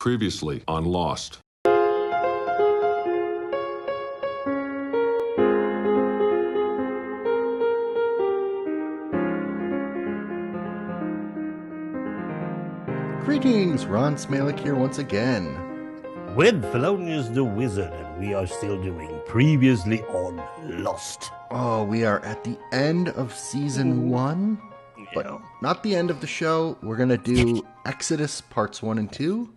Previously on Lost. Greetings, Ron Smalek here once again. With Fellonius the Wizard, and we are still doing Previously on Lost. Oh, we are at the end of season 1, but not the end of the show. We're going to do Exodus parts 1 and 2,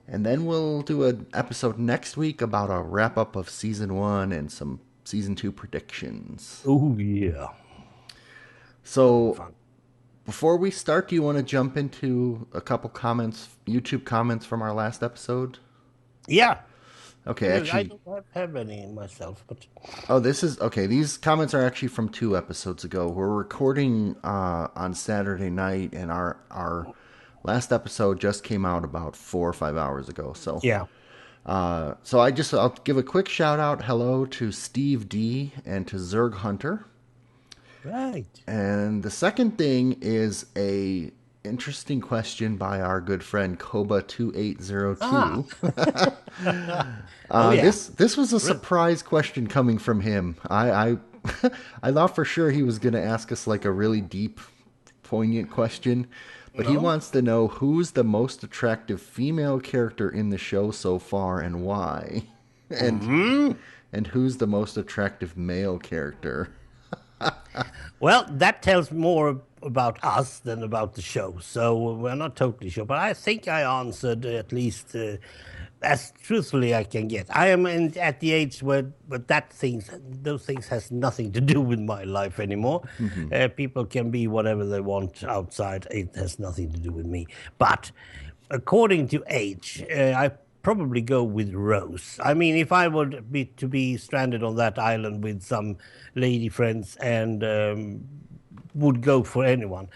and then we'll do an episode next week about a wrap-up of season 1 and some season 2 predictions. Oh, yeah. So, before we start, do you want to jump into a couple comments, YouTube comments from our last episode? Yeah. Okay, Well, actually, I don't have any myself, but... Oh, this is... Okay, these comments are actually from 2 episodes ago. We're recording on Saturday night, and our last episode just came out about 4 or 5 hours ago. So Yeah. So I'll give a quick shout-out. Hello to Steve D. and to Zerg Hunter. Right. And the second thing is a interesting question by our good friend Koba2802. This was a surprise question coming from him. I I thought for sure he was going to ask us like a really deep, poignant question, but he wants to know who's the most attractive female character in the show so far and why, and who's the most attractive male character. Well, that tells more about us than about the show, so we're not totally sure. But I think I answered at least as truthfully I can get. I am at the age where those things has nothing to do with my life anymore. People can be whatever they want outside. It has nothing to do with me. But according to age, I probably go with Rose. I mean, if I were to be stranded on that island with some lady friends and would go for anyone,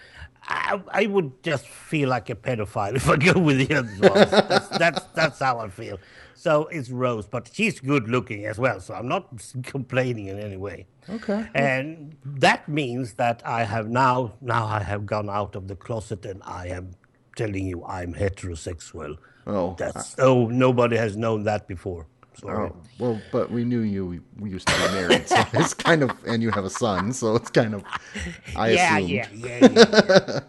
I would just feel like a pedophile if I go with the other ones. That's how I feel. So it's Rose, but she's good looking as well, so I'm not complaining in any way. Okay. And that means that I have now I have gone out of the closet and I am telling you I'm heterosexual. Oh, Nobody has known that before. Sorry. Oh, well, but we knew you used to be married, so it's kind of, and you have a son, so it's kind of, I assumed. Yeah.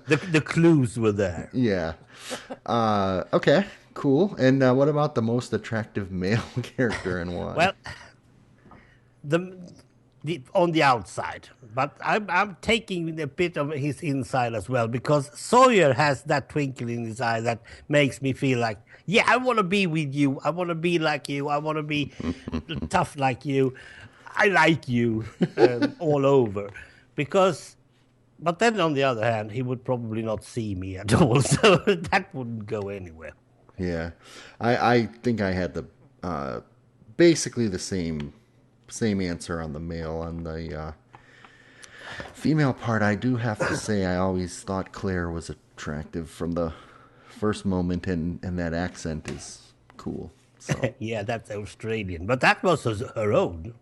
The clues were there. Yeah. Okay, cool. And what about the most attractive male character and why? Well, the on the outside, but I'm taking a bit of his inside as well, because Sawyer has that twinkle in his eye that makes me feel like, yeah, I want to be with you. I want to be like you. I want to be tough like you. I like you all over. But then on the other hand, he would probably not see me at all, so that wouldn't go anywhere. Yeah, I think I had the basically the same answer on the male. On the female part, I do have to say I always thought Claire was attractive from the first moment, and that accent is cool. So. Yeah, that's Australian, but that was her own.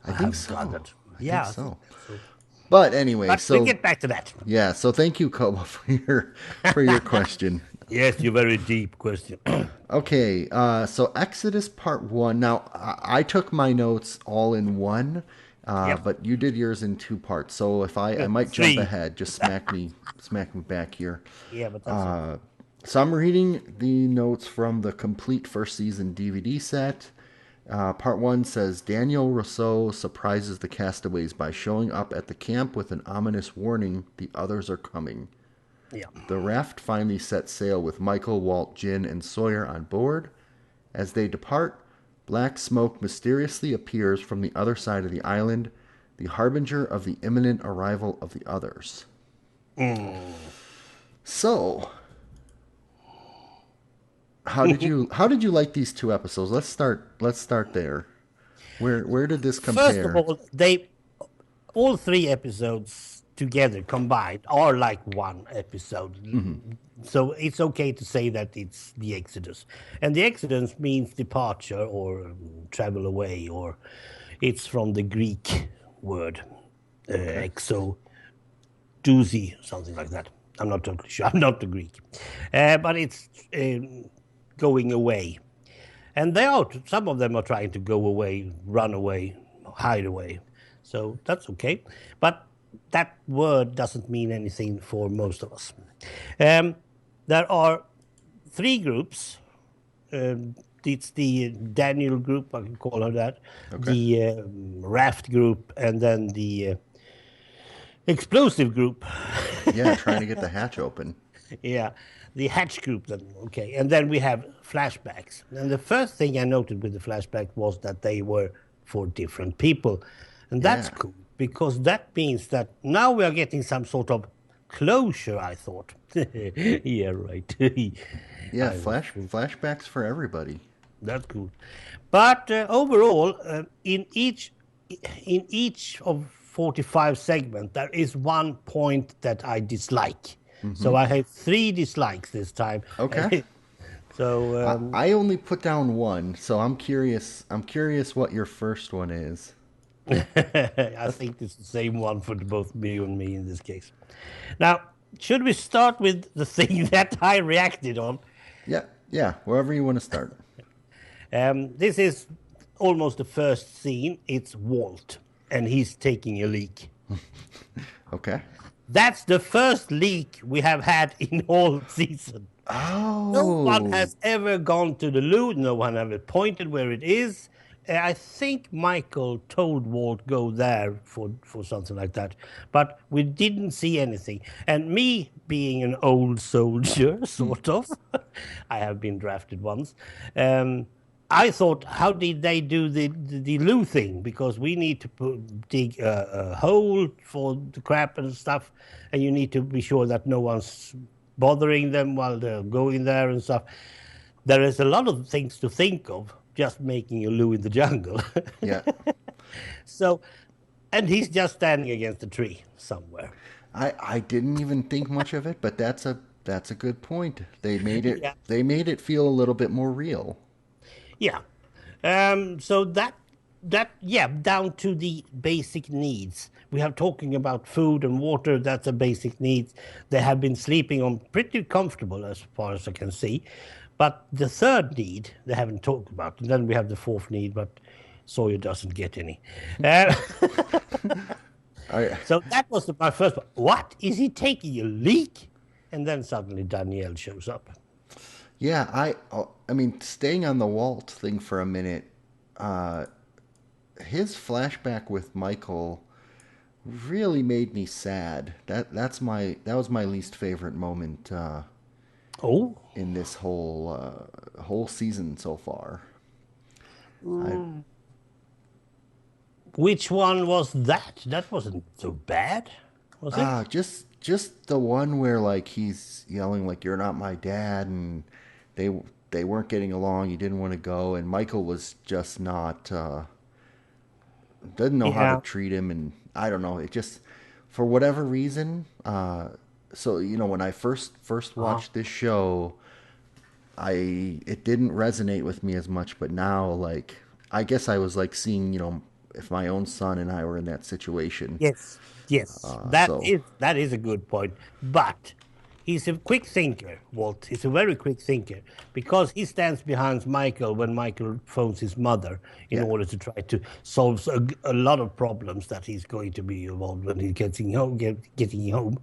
I think so. I think so. But anyway, we'll get back to that. Yeah, so thank you, Koba, for your question. Yes, your very deep question. Okay, so Exodus Part 1. Now, I took my notes all in one, but you did yours in 2 parts. So if I might jump ahead, just smack me back here. Yeah, but that's so I'm reading the notes from the complete first season DVD set. Part 1 says, Daniel Rousseau surprises the castaways by showing up at the camp with an ominous warning, the others are coming. Yeah. The raft finally sets sail with Michael, Walt, Jin, and Sawyer on board. As they depart, black smoke mysteriously appears from the other side of the island, the harbinger of the imminent arrival of the others. So, how did you like these 2 episodes? Let's start there. Where did this compare? First of all, all 3 episodes together combined are like one episode. So it's okay to say that it's the Exodus. And the Exodus means departure or travel away, or it's from the Greek word exo, doozy, something like that. I'm not totally sure. I'm not the Greek. But it's going away. And some of them are trying to go away, run away, hide away. So that's okay. But that word doesn't mean anything for most of us. Um, there are three groups. It's the Daniel group, I can call her that, Okay. the raft group, and then the explosive group. Yeah, trying to get the hatch open. Yeah, the hatch group then. Okay, and then we have flashbacks. And the first thing I noted with the flashback was that they were for different people, and that's Yeah. cool because that means that now we are getting some sort of closure. I thought. Yeah, right. Yeah, I flashbacks for everybody. That's cool. But overall, in each of 45 segments, there is one point that I dislike. So I have 3 dislikes this time. Okay. So I only put down one, so I'm curious. I'm curious what your first one is. I think it's the same one for both you and me in this case. Now, should we start with the thing that I reacted on? Yeah, yeah, wherever you want to start. This is almost the first scene. It's Walt, and he's taking a leak. Okay. That's the first leak we have had in all season. No one Oh, has ever gone to the loo. No one ever pointed where it is. I think Michael told Walt go there for something like that, but we didn't see anything. And me being an old soldier, sort of, I have been drafted once. I thought, how did they do the loo thing? Because we need to dig a hole for the crap and stuff, and you need to be sure that no one's bothering them while they're going there and stuff. There is a lot of things to think of just making a loo in the jungle. yeah. So, and he's just standing against a tree somewhere. I didn't even think much of it, but that's a good point. They made it Yeah. they made it feel a little bit more real. Yeah. So yeah, down to the basic needs. We have talking about food and water. That's a basic needs. They have been sleeping on pretty comfortable as far as I can see. But the third need they haven't talked about. And then we have the fourth need, but Sawyer doesn't get any. I So that was my first one. What? Is he taking a leak? And then suddenly Danielle shows up. Yeah, I mean, staying on the Walt thing for a minute, his flashback with Michael really made me sad. That was my least favorite moment Oh? in this whole season so far. I Which one was that? That wasn't so bad, was it? just the one where like he's yelling like you're not my dad, and they they weren't getting along. He didn't want to go, and Michael was just not didn't know how to Yeah. treat him, and I don't know. It just for whatever reason. So when I first Uh-huh. watched this show, it didn't resonate with me as much, but now like I guess I was like seeing if my own son and I were in that situation. Yes, yes, that So is that is a good point. But he's a quick thinker, Walt. He's a very quick thinker because he stands behind Michael when Michael phones his mother in yeah, order to try to solve a lot of problems that he's going to be involved when he's getting home,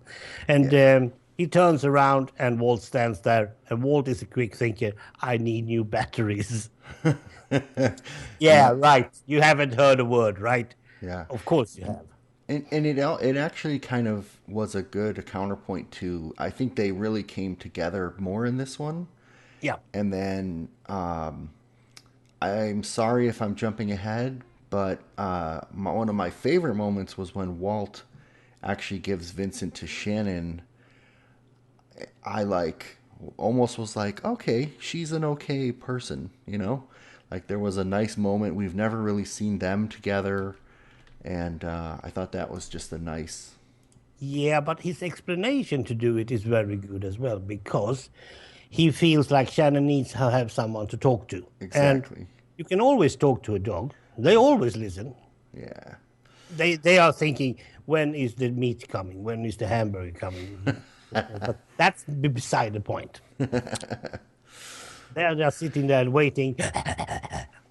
and. yeah, He turns around and Walt stands there, and Walt is a quick thinker. I need new batteries. Yeah, yeah, right. You haven't heard a word, right? yeah. Of course you have. And it actually kind of was a good counterpoint to I think they really came together more in this one. Yeah. And then I'm sorry if I'm jumping ahead, but one of my favorite moments was when Walt actually gives Vincent to Shannon. I like almost was like, okay, she's an okay person. Like there was a nice moment. We've never really seen them together, and I thought that was just a nice. Yeah, but his explanation to do it is very good as well because he feels like Shannon needs to have someone to talk to. And Exactly. you can always talk to a dog. They always listen. Yeah. They are thinking, when is the meat coming? When is the hamburger coming? But that's beside the point. They are just sitting there and waiting.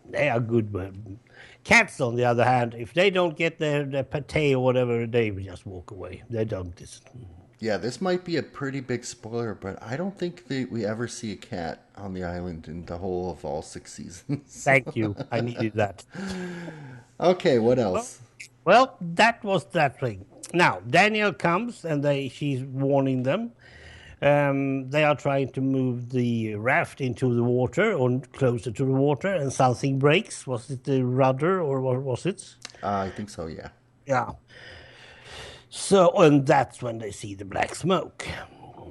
They are good. Cats, on the other hand, if they don't get their pate or whatever, they will just walk away. They don't listen. Yeah, this might be a pretty big spoiler, but I don't think that we ever see a cat on the island in the whole of all 6 seasons. Thank you. I needed that. Okay, what Well, else? well, that was that thing. Now Daniel comes and she's warning them. They are trying to move the raft into the water or closer to the water, and something breaks. Was it the rudder or what was it? I think so, yeah. Yeah. So, and that's when they see the black smoke.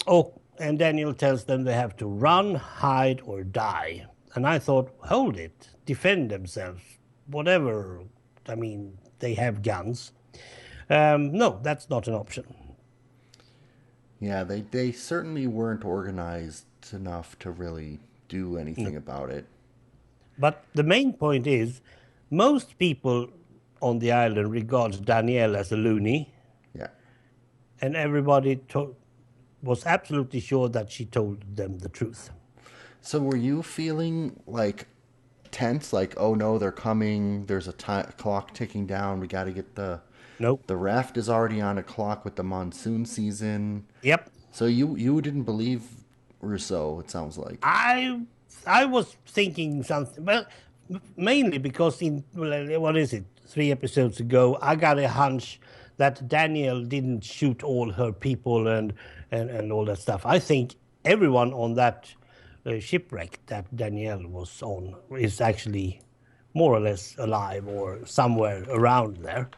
Oh, and Daniel tells them they have to run, hide, or die. And I thought, hold it, defend themselves, whatever. I mean, they have guns. No, that's not an option. Yeah, they certainly weren't organized enough to really do anything about it. But the main point is, most people on the island regards Danielle as a loony, Yeah. and everybody was absolutely sure that she told them the truth. So were you feeling like tense, like, oh no, they're coming, there's a clock ticking down, we got to get Nope. the raft is already on a clock with the monsoon season. Yep. So you didn't believe Rousseau, it sounds like. I was thinking something, well, mainly because what is it, 3 episodes ago, I got a hunch that Danielle didn't shoot all her people and all that stuff. I think everyone on that shipwreck that Danielle was on is actually more or less alive or somewhere around there.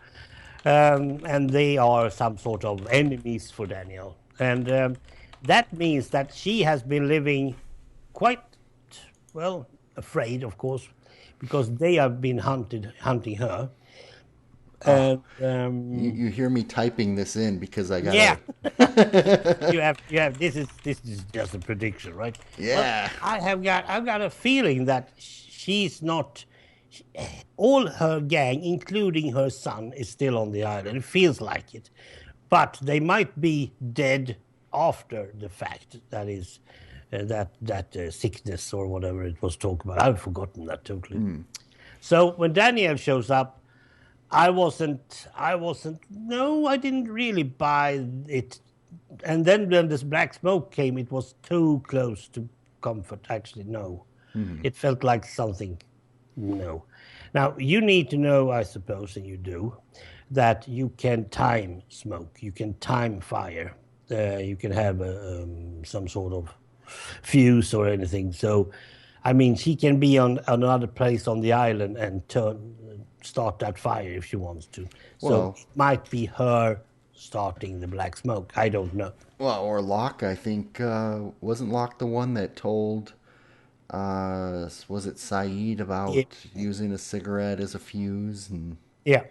And they are some sort of enemies for Danielle. And that means that she has been living quite, well, afraid, of course, because they have been hunting her. And You hear me typing this in because I got yeah, to. you have. This is just a prediction, right? Well, Yeah. I've got a feeling that she's not. All her gang, including her son, is still on the island. It feels like it, but they might be dead after the fact. That is that sickness or whatever it was talked about. I've forgotten that totally. So when Daniel shows up, I wasn't. No, I didn't really buy it. And then when this black smoke came, it was too close to comfort. Actually, no, it felt like something. No. Now, you need to know, I suppose, and you do, that you can time smoke, you can time fire, you can have some sort of fuse or anything. So, I mean, she can be on another place on the island and start that fire if she wants to. So, Well, it might be her starting the black smoke. I don't know. well, or Locke, I think, wasn't Locke the one that told, was it Saeed Yeah. about using a cigarette as a fuse? And Yeah.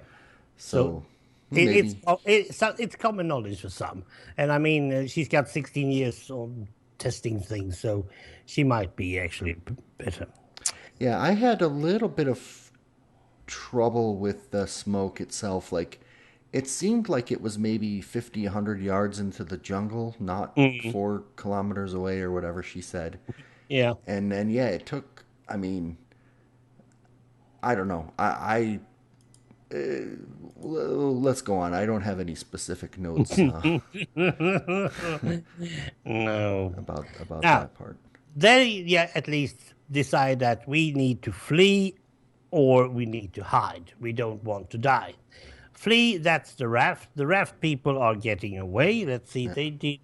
so It's maybe. it's common knowledge for some, and I mean she's got 16 years on testing things, so she might be actually better. Yeah, I had a little bit of trouble with the smoke itself. Like, it seemed like it was maybe 50, 100 yards into the jungle, not Mhm. 4 kilometers away or whatever she said. Yeah, And then, yeah, it took, I mean, I don't know. Let's go on. I don't have any specific notes no. about Now that part. they at least decide that we need to flee or we need to hide. We don't want to die. Flee. That's the raft. The raft people are getting away. Let's see. They did.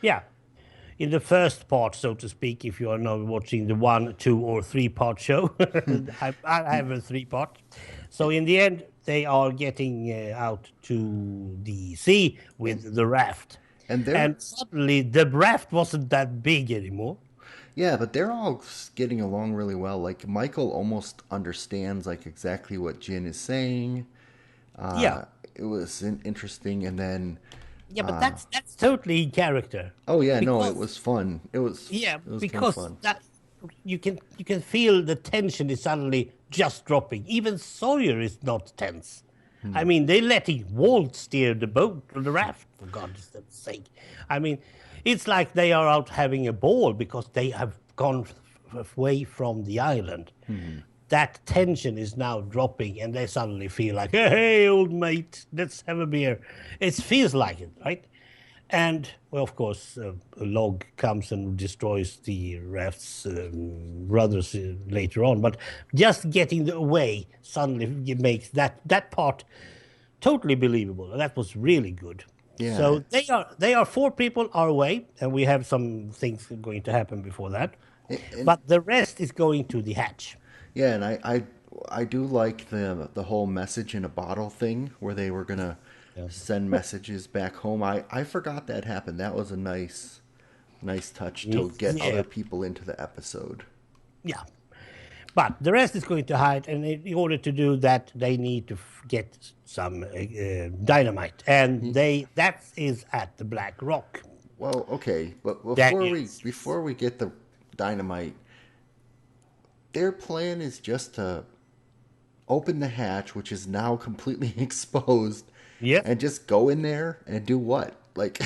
Yeah. In the first part, so to speak, if you are not watching the 1, 2, or 3 part show, I have a 3 part. So in the end, they are getting out to the sea with the raft. And they're, And suddenly, the raft wasn't that big anymore. yeah, but they're all getting along really well. Like, Michael almost understands, like, exactly what Jin is saying. Yeah. It was interesting. And then, Yeah, but that's totally in character. oh, yeah, no, it Because was fun. yeah, It was kind of because fun. that you can feel the tension is suddenly just dropping. Even Sawyer is not tense. I mean, they're letting Walt steer the boat or the raft, for God's sake. I mean, it's like they are out having a ball because they have gone away from the island, that tension is now dropping, and they suddenly feel like, hey, old mate, let's have a beer. It feels like it, right? And, well, of course, a log comes and destroys the raft's brothers later on. But just getting away suddenly makes that part totally believable. That was really good. Yeah. So they are 4 people are away, and we have some things going to happen before that. But the rest is going to the hatch. Yeah, and I do like the whole message in a bottle thing where they were gonna send messages back home. I forgot that happened. That was a nice touch to get other people into the episode. Yeah. But the rest is going to hide, and in order to do that, they need to get some dynamite, and that is at the Black Rock. Well, okay, but before we get the dynamite, their plan is just to open the hatch, which is now completely exposed, and just go in there and do what? Like,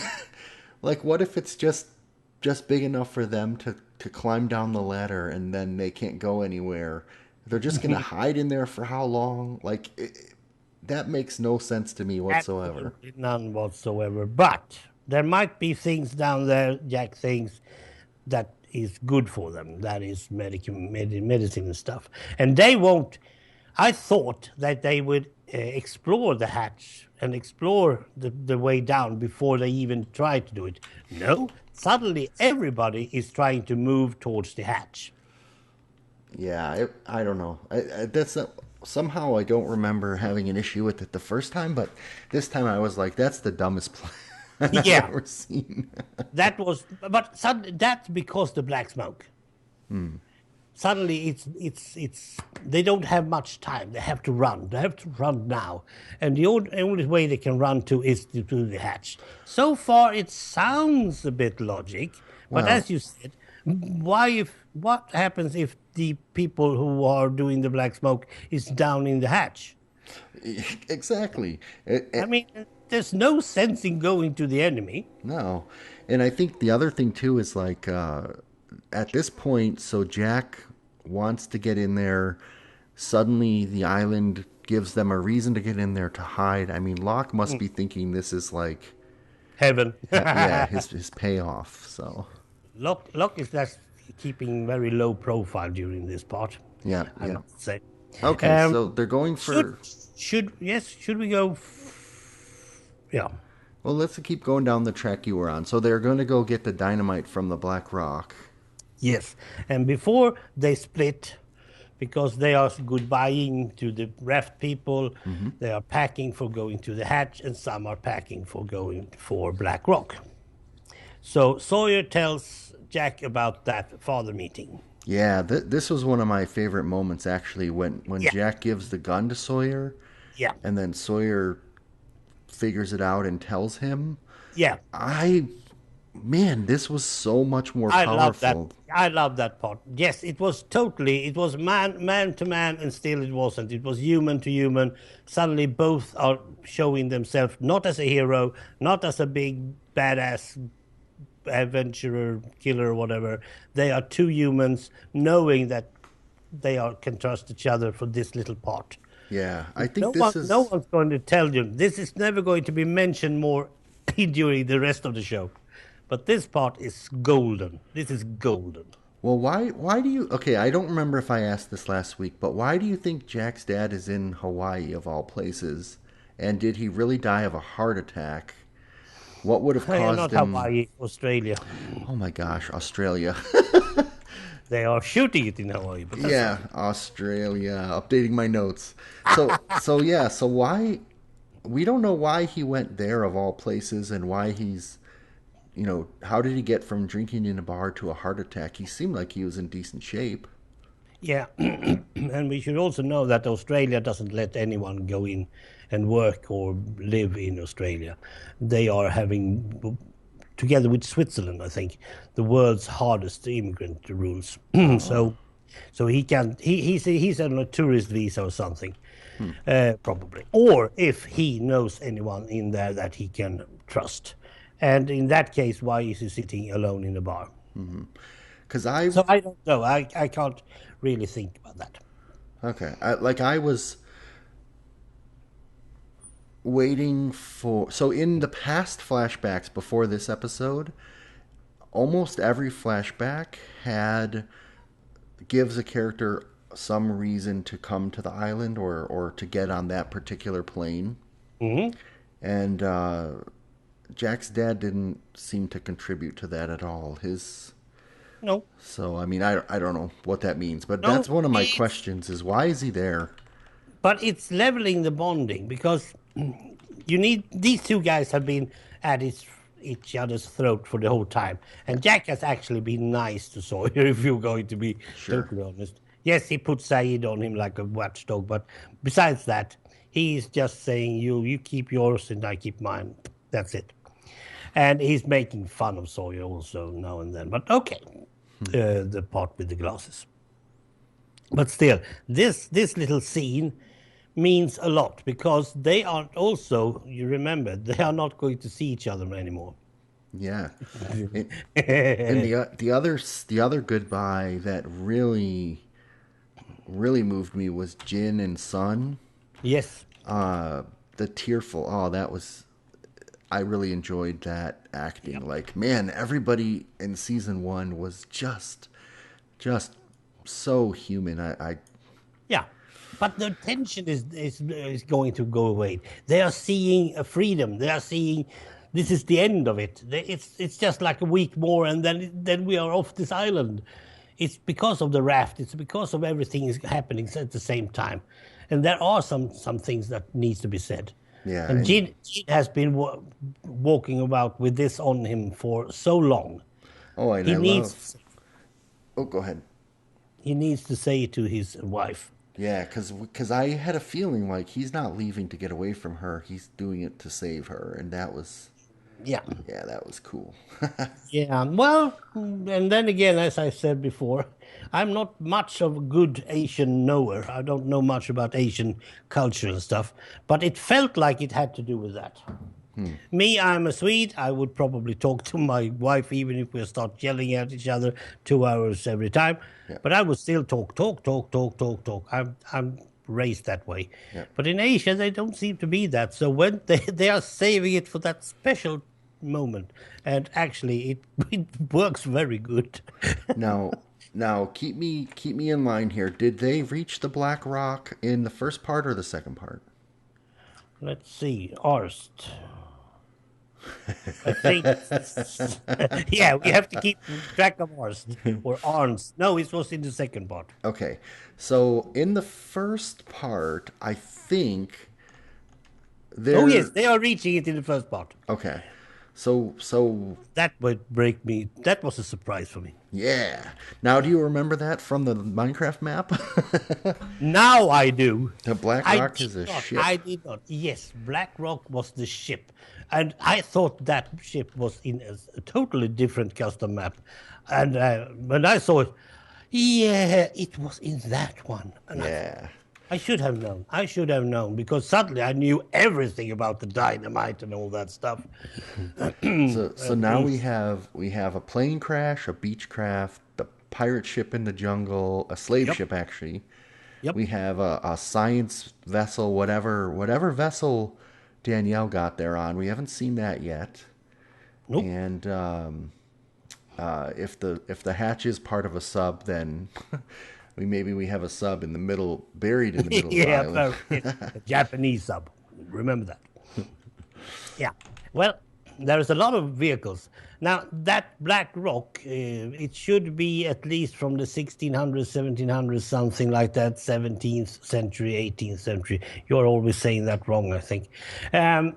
like what if it's just big enough for them to climb down the ladder and then they can't go anywhere? They're just going to hide in there for how long? Like, that makes no sense to me whatsoever. Absolutely none whatsoever. But there might be things down there, Jack thinks, that is good for them. That is medicine and stuff. And they won't. I thought that they would explore the hatch and explore the way down before they even try to do it. No, suddenly everybody is trying to move towards the hatch. Yeah, I don't know. Somehow I don't remember having an issue with it the first time, but this time I was like, that's the dumbest plan I've ever seen. That's because the black smoke. Suddenly it's they don't have much time. They have to run. They have to run now, and the only way they can run to is to the hatch. So far, it sounds a bit logic, but as you said, what happens if the people who are doing the black smoke is down in the hatch? Exactly. I mean, there's no sense in going to the enemy. No, and I think the other thing too is like. At this point, so Jack wants to get in there. Suddenly, the island gives them a reason to get in there to hide. I mean, Locke must be thinking this is like heaven. his payoff. So Locke is just keeping very low profile during this part. Yeah. I must say. Okay, so they're going for. Should we go? Yeah. Well, let's keep going down the track you were on. So they're going to go get the dynamite from the Black Rock. Yes, and before they split, because they are goodbying to the raft people, they are packing for going to the hatch, and some are packing for going for Black Rock. So Sawyer tells Jack about that father meeting. Yeah, this was one of my favorite moments, actually, when Jack gives the gun to Sawyer. Yeah. And then Sawyer figures it out and tells him. Yeah. Man, this was so much more powerful. I love that part. Yes, it was man to man, and still it wasn't. It was human to human. Suddenly both are showing themselves not as a hero, not as a big badass adventurer, killer, or whatever. They are two humans knowing that they can trust each other for this little part. Yeah, I think no one's going to tell you. This is never going to be mentioned more during the rest of the show. But this part is golden. This is golden. Well, why do you... Okay, I don't remember if I asked this last week, but why do you think Jack's dad is in Hawaii, of all places? And did he really die of a heart attack? What would have caused him... Not Hawaii, Australia. Oh my gosh, Australia. They are shooting it in Hawaii. But Australia. Updating my notes. So why... We don't know why he went there, of all places, and why he's... how did he get from drinking in a bar to a heart attack? He seemed like he was in decent shape. Yeah, and we should also know that Australia doesn't let anyone go in and work or live in Australia. They are having, together with Switzerland, I think, the world's hardest immigrant rules. So he's on a tourist visa or something, probably. Or if he knows anyone in there that he can trust. And in that case, why is he sitting alone in the bar? because I So I don't know. I can't really think about that. okay, I was waiting for. So in the past flashbacks before this episode, almost every flashback had gives a character some reason to come to the island or to get on that particular plane. Hmm. And Jack's dad didn't seem to contribute to that at all. His No, So I mean I don't know what that means, but no, that's one of my it's questions is why is he there? but it's leveling the bonding because you need these two guys have been at each other's throat for the whole time, and Jack has actually been nice to Sawyer. If you're going to be Sure. totally honest, yes, he put Saeed on him like a watchdog, but besides that, he's just saying you keep yours and I keep mine. That's it. And he's making fun of Sawyer also now and then. But okay, the part with the glasses. But still, this little scene means a lot because they are also, you remember, they are not going to see each other anymore. Yeah. It, and the other goodbye that really moved me was Jin and Sun. Yes. The tearful. Oh, that was I really enjoyed that acting. Yep. Like, man, everybody in season 1 was just so human. I Yeah. But the tension is going to go away. They are seeing a freedom. They are seeing this is the end of it. It's just like a week more, and then we are off this island. It's because of the raft. It's because of everything is happening at the same time, and there are some things that needs to be said. yeah, And and Jin has been walking about with this on him for so long. oh, and He I love. needs Oh, go ahead. he needs to say it to his wife. Yeah, because I had a feeling like he's not leaving to get away from her. He's doing it to save her, and that was Yeah. yeah, that was cool. Yeah, well, and then again, as I said before, I'm not much of a good Asian knower. I don't know much about Asian culture and stuff, but it felt like it had to do with that. Me, I'm a Swede. I would probably talk to my wife even if we start yelling at each other 2 hours every time. Yeah, But I would still talk, talk, talk, talk, talk, talk. I'm raised that way. yeah. But in Asia, they don't seem to be that. So when they are saving it for that special moment, and actually it works very good. Now, now keep me in line here. Did they reach the Black Rock in the first part or the second part? Let's see, Arst. I think, yeah, we have to keep track of Arst or Arns. No, it was in the second part. Okay, so in the first part, I think Oh yes, they're they are reaching it in the first part. okay. So That would break me. That was a surprise for me. yeah. Now, do you remember that from the Minecraft map? Now I do. The Black I Rock did is a not. ship. I did not. Yes, Black Rock was the ship, and I thought that ship was in a totally different custom map. And when I saw it, yeah, it was in that one. And I thought, Yeah. I should have known. I should have known because suddenly I knew everything about the dynamite and all that stuff. So now we have a plane crash, a beechcraft, the pirate ship in the jungle, a slave Yep. ship actually. Yep. We have a science vessel, whatever vessel Danielle got there on. We haven't seen that yet. Nope. And if the hatch is part of a sub, then we have a sub in the middle, buried in the middle of the Yeah, island. a Japanese sub. Remember that. Yeah. Well, there is a lot of vehicles. Now, that Black Rock, it should be at least from the 1600s, 1700s, something like that, 17th century, 18th century. You're always saying that wrong, I think.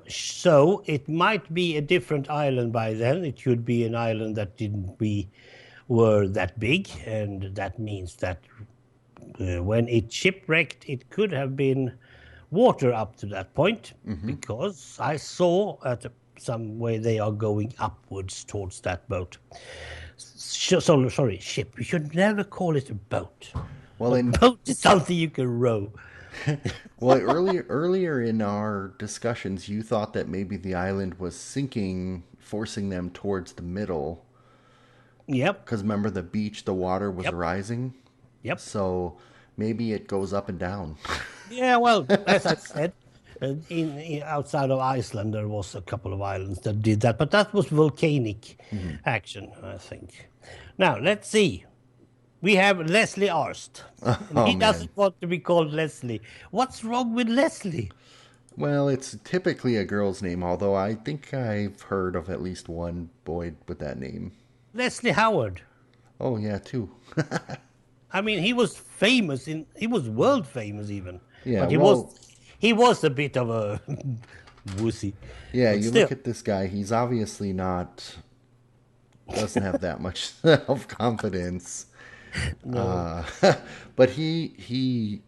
So it might be a different island by then. It should be an island that didn't were that big, and that means that when it shipwrecked, it could have been water up to that point because I saw at some way they are going upwards towards that boat. Sorry, ship. You should never call it a boat. Well, A in boat is something you can row. well, earlier in our discussions, you thought that maybe the island was sinking, forcing them towards the middle. Yep. Because remember the beach, the water was Yep. rising. Yep. So maybe it goes up and down. Yeah, well, as I said, in outside of Iceland, there was a couple of islands that did that, but that was volcanic Mhm. action, I think. Now, let's see. We have Leslie Arst, and Oh he man. doesn't want to be called Leslie. What's wrong with Leslie? Well, it's typically a girl's name, although I think I've heard of at least one boy with that name. Leslie Howard. Oh yeah, two. I mean, he was world famous even, Yeah, but well, he was a bit of a wussy, yeah, but you still, look at this guy, he's obviously not doesn't have that much self-confidence. no. Uh, but he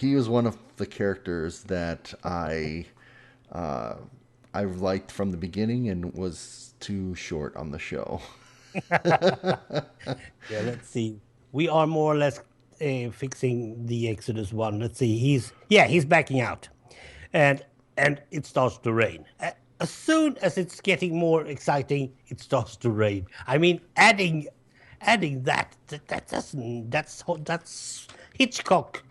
was one of the characters that uh, I liked from the beginning and was too short on the show. Yeah, let's see. We are more or less fixing the Exodus one. Let's see. He's backing out, and it starts to rain. As soon as it's getting more exciting, it starts to rain. I mean, adding that doesn't that's Hitchcock.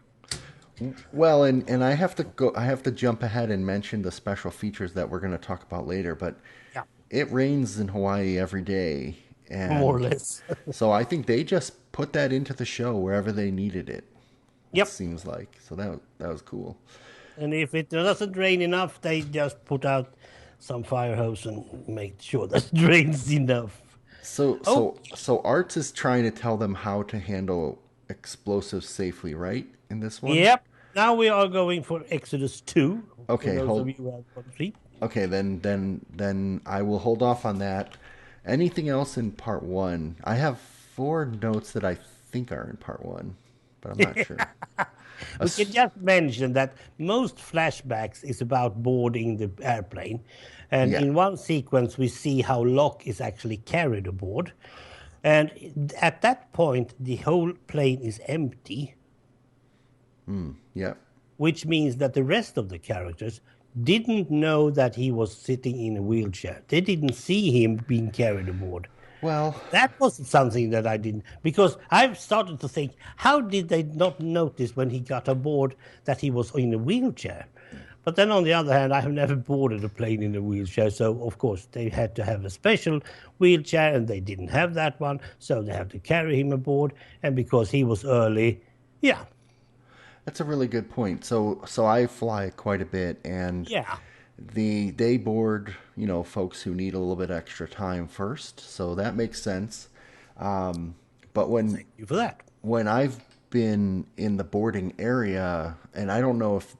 Well, and I have to go. I have to jump ahead and mention the special features that we're going to talk about later. But Yeah, it rains in Hawaii every day, more or and less. so I think they just put that into the show wherever they needed it. It Yep. seems like so that was cool. And if it doesn't rain enough, they just put out some fire hose and make sure that it rains enough. So Oh, so so Arts is trying to tell them how to handle explosives safely, right? In this one. yep. Now we are going for Exodus 2, for Okay, those of hold. you who have gone 3. Okay, then I will hold off on that. Anything else in part one? I have four notes that I think are in part one, but I'm not sure. We can just mention that most flashbacks is about boarding the airplane. And Yeah. in one sequence, we see how Locke is actually carried aboard. And at that point, the whole plane is empty, Yeah. which means that the rest of the characters didn't know that he was sitting in a wheelchair. They didn't see him being carried aboard. Well, That was something that I didn't, because I've started to think, how did they not notice when he got aboard that he was in a wheelchair? But then on the other hand, I have never boarded a plane in a wheelchair, so of course they had to have a special wheelchair, and they didn't have that one, so they have to carry him aboard. And because he was early, yeah, that's a really good point. So I fly quite a bit, and yeah, they board folks who need a little bit extra time first, so that makes sense. But thank you for that. when I've been in the boarding area, and I don't know if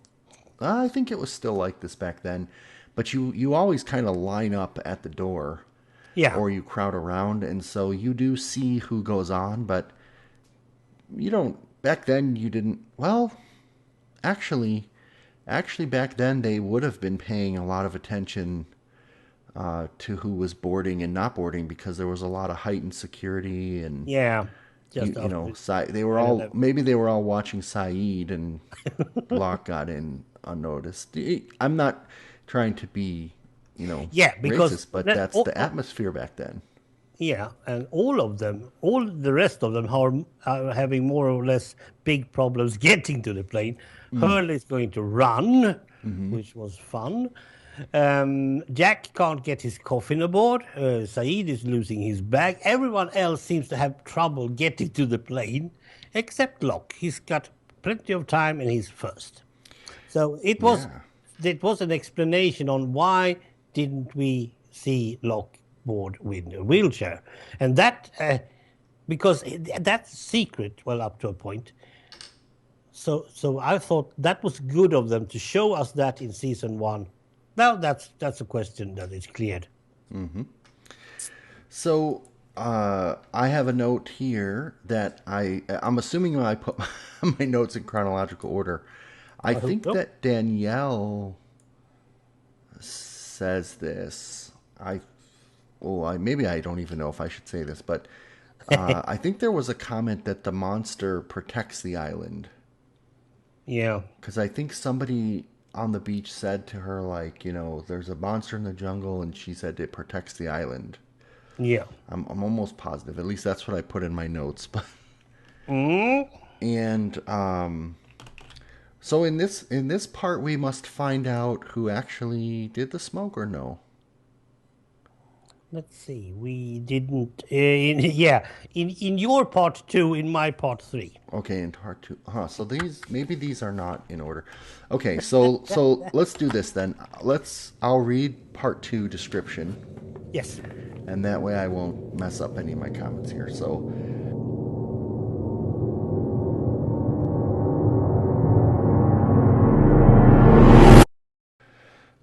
I think it was still like this back then, but you always kind of line up at the door Yeah, or you crowd around, and so you do see who goes on, but you don't. Back then, you didn't. Well, actually, back then they would have been paying a lot of attention to who was boarding and not boarding because there was a lot of heightened security and yeah, just you after know, they were all 9/11. maybe they were all watching Saeed and Locke got in unnoticed. I'm not trying to be, Yeah, because racist, but that's the atmosphere back then. yeah, and all of them, all the rest of them are having more or less big problems getting to the plane. Hurley is going to run, which was fun. Jack can't get his coffin aboard. Saeed is losing his bag. Everyone else seems to have trouble getting to the plane, except Locke. He's got plenty of time and he's first. So Yeah, it was an explanation on why didn't we see Locke board with a wheelchair, and that because that's secret. Well, up to a point. So I thought that was good of them to show us that in season one. Now that's a question that is cleared. so I have a note here that I'm assuming when I put my notes in chronological order. I I hope think so. that Danielle says this. Maybe I don't even know if I should say this, but I think there was a comment that the monster protects the island Yeah, because I think somebody on the beach said to her like, there's a monster in the jungle, and she said it protects the island. Yeah. I'm almost positive. At least that's what I put in my notes. Mm. And so in this part, we must find out who actually did the smoke or no. Let's see. We didn't. Yeah. In your part two, in my part three. Okay, and part two. So these are not in order. Okay, so let's do this then. I'll read part two description, Yes. and that way I won't mess up any of my comments here. So,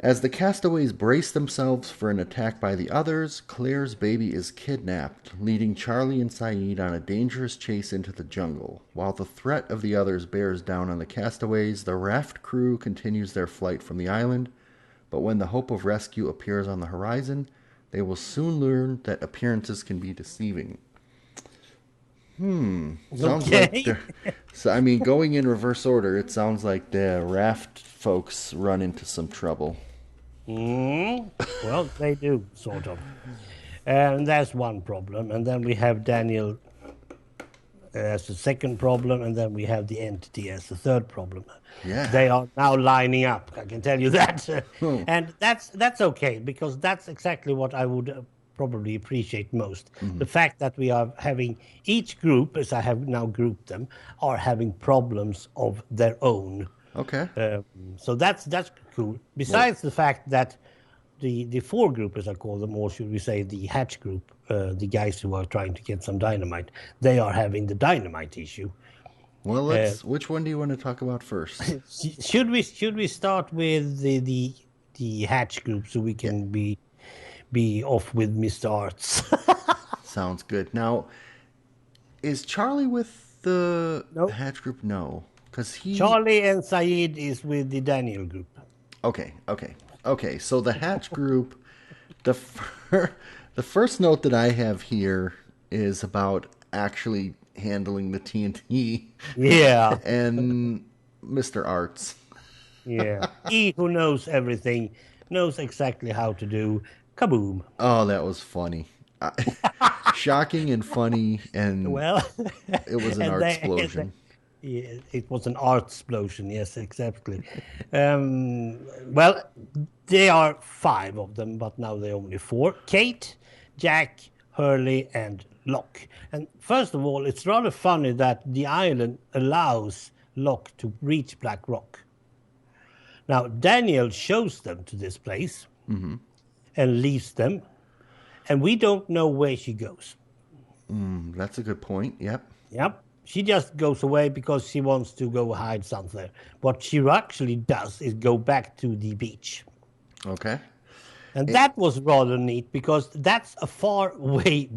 as the castaways brace themselves for an attack by the others, Claire's baby is kidnapped, leading Charlie and Saeed on a dangerous chase into the jungle. While the threat of the others bears down on the castaways, the raft crew continues their flight from the island. But when the hope of rescue appears on the horizon, they will soon learn that appearances can be deceiving. Sounds like Okay. they're. So, I mean, going in reverse order, it sounds like the raft folks run into some trouble. Mm. Well, they do sort of, and that's one problem. And then we have Daniel as the second problem, and then we have the entity as the third problem. Yeah. They are now lining up. I can tell you that, Oh. and that's okay because that's exactly what I would probably appreciate most. Mm-hmm. The fact that we are having each group, as I have now grouped them, are having problems of their own. Okay. Um, so that's cool. Well, Besides the fact that the four group, as I call them, or should we say the hatch group, the guys who are trying to get some dynamite, they are having the dynamite issue. well, Uh, let's. Which one do you want to talk about first? should we start with the hatch group so we Yeah, can be off with Mr. Arts? sounds good. Now, is Charlie with the No, Hatch group? No, because he. Charlie and Saeed is with the Daniel group. Okay. So the Hatch group, the first note that I have here is about actually handling the TNT Yeah, and Mr. Arts. yeah. He who knows everything knows exactly how to do kaboom. Oh, that was funny. Shocking and funny, and Well, it was an and art they explosion. yeah, it was an art explosion. Yes, exactly. Well, there are five of them, but now there are only four: Kate, Jack, Hurley, and Locke. And first of all, it's rather funny that the island allows Locke to reach Black Rock. Now, Daniel shows them to this place and leaves them, and we don't know where she goes. That's a good point. Yep. Yep. She just goes away because she wants to go hide somewhere. What she actually does is go back to the beach. Okay. And that was rather neat because that's a far away,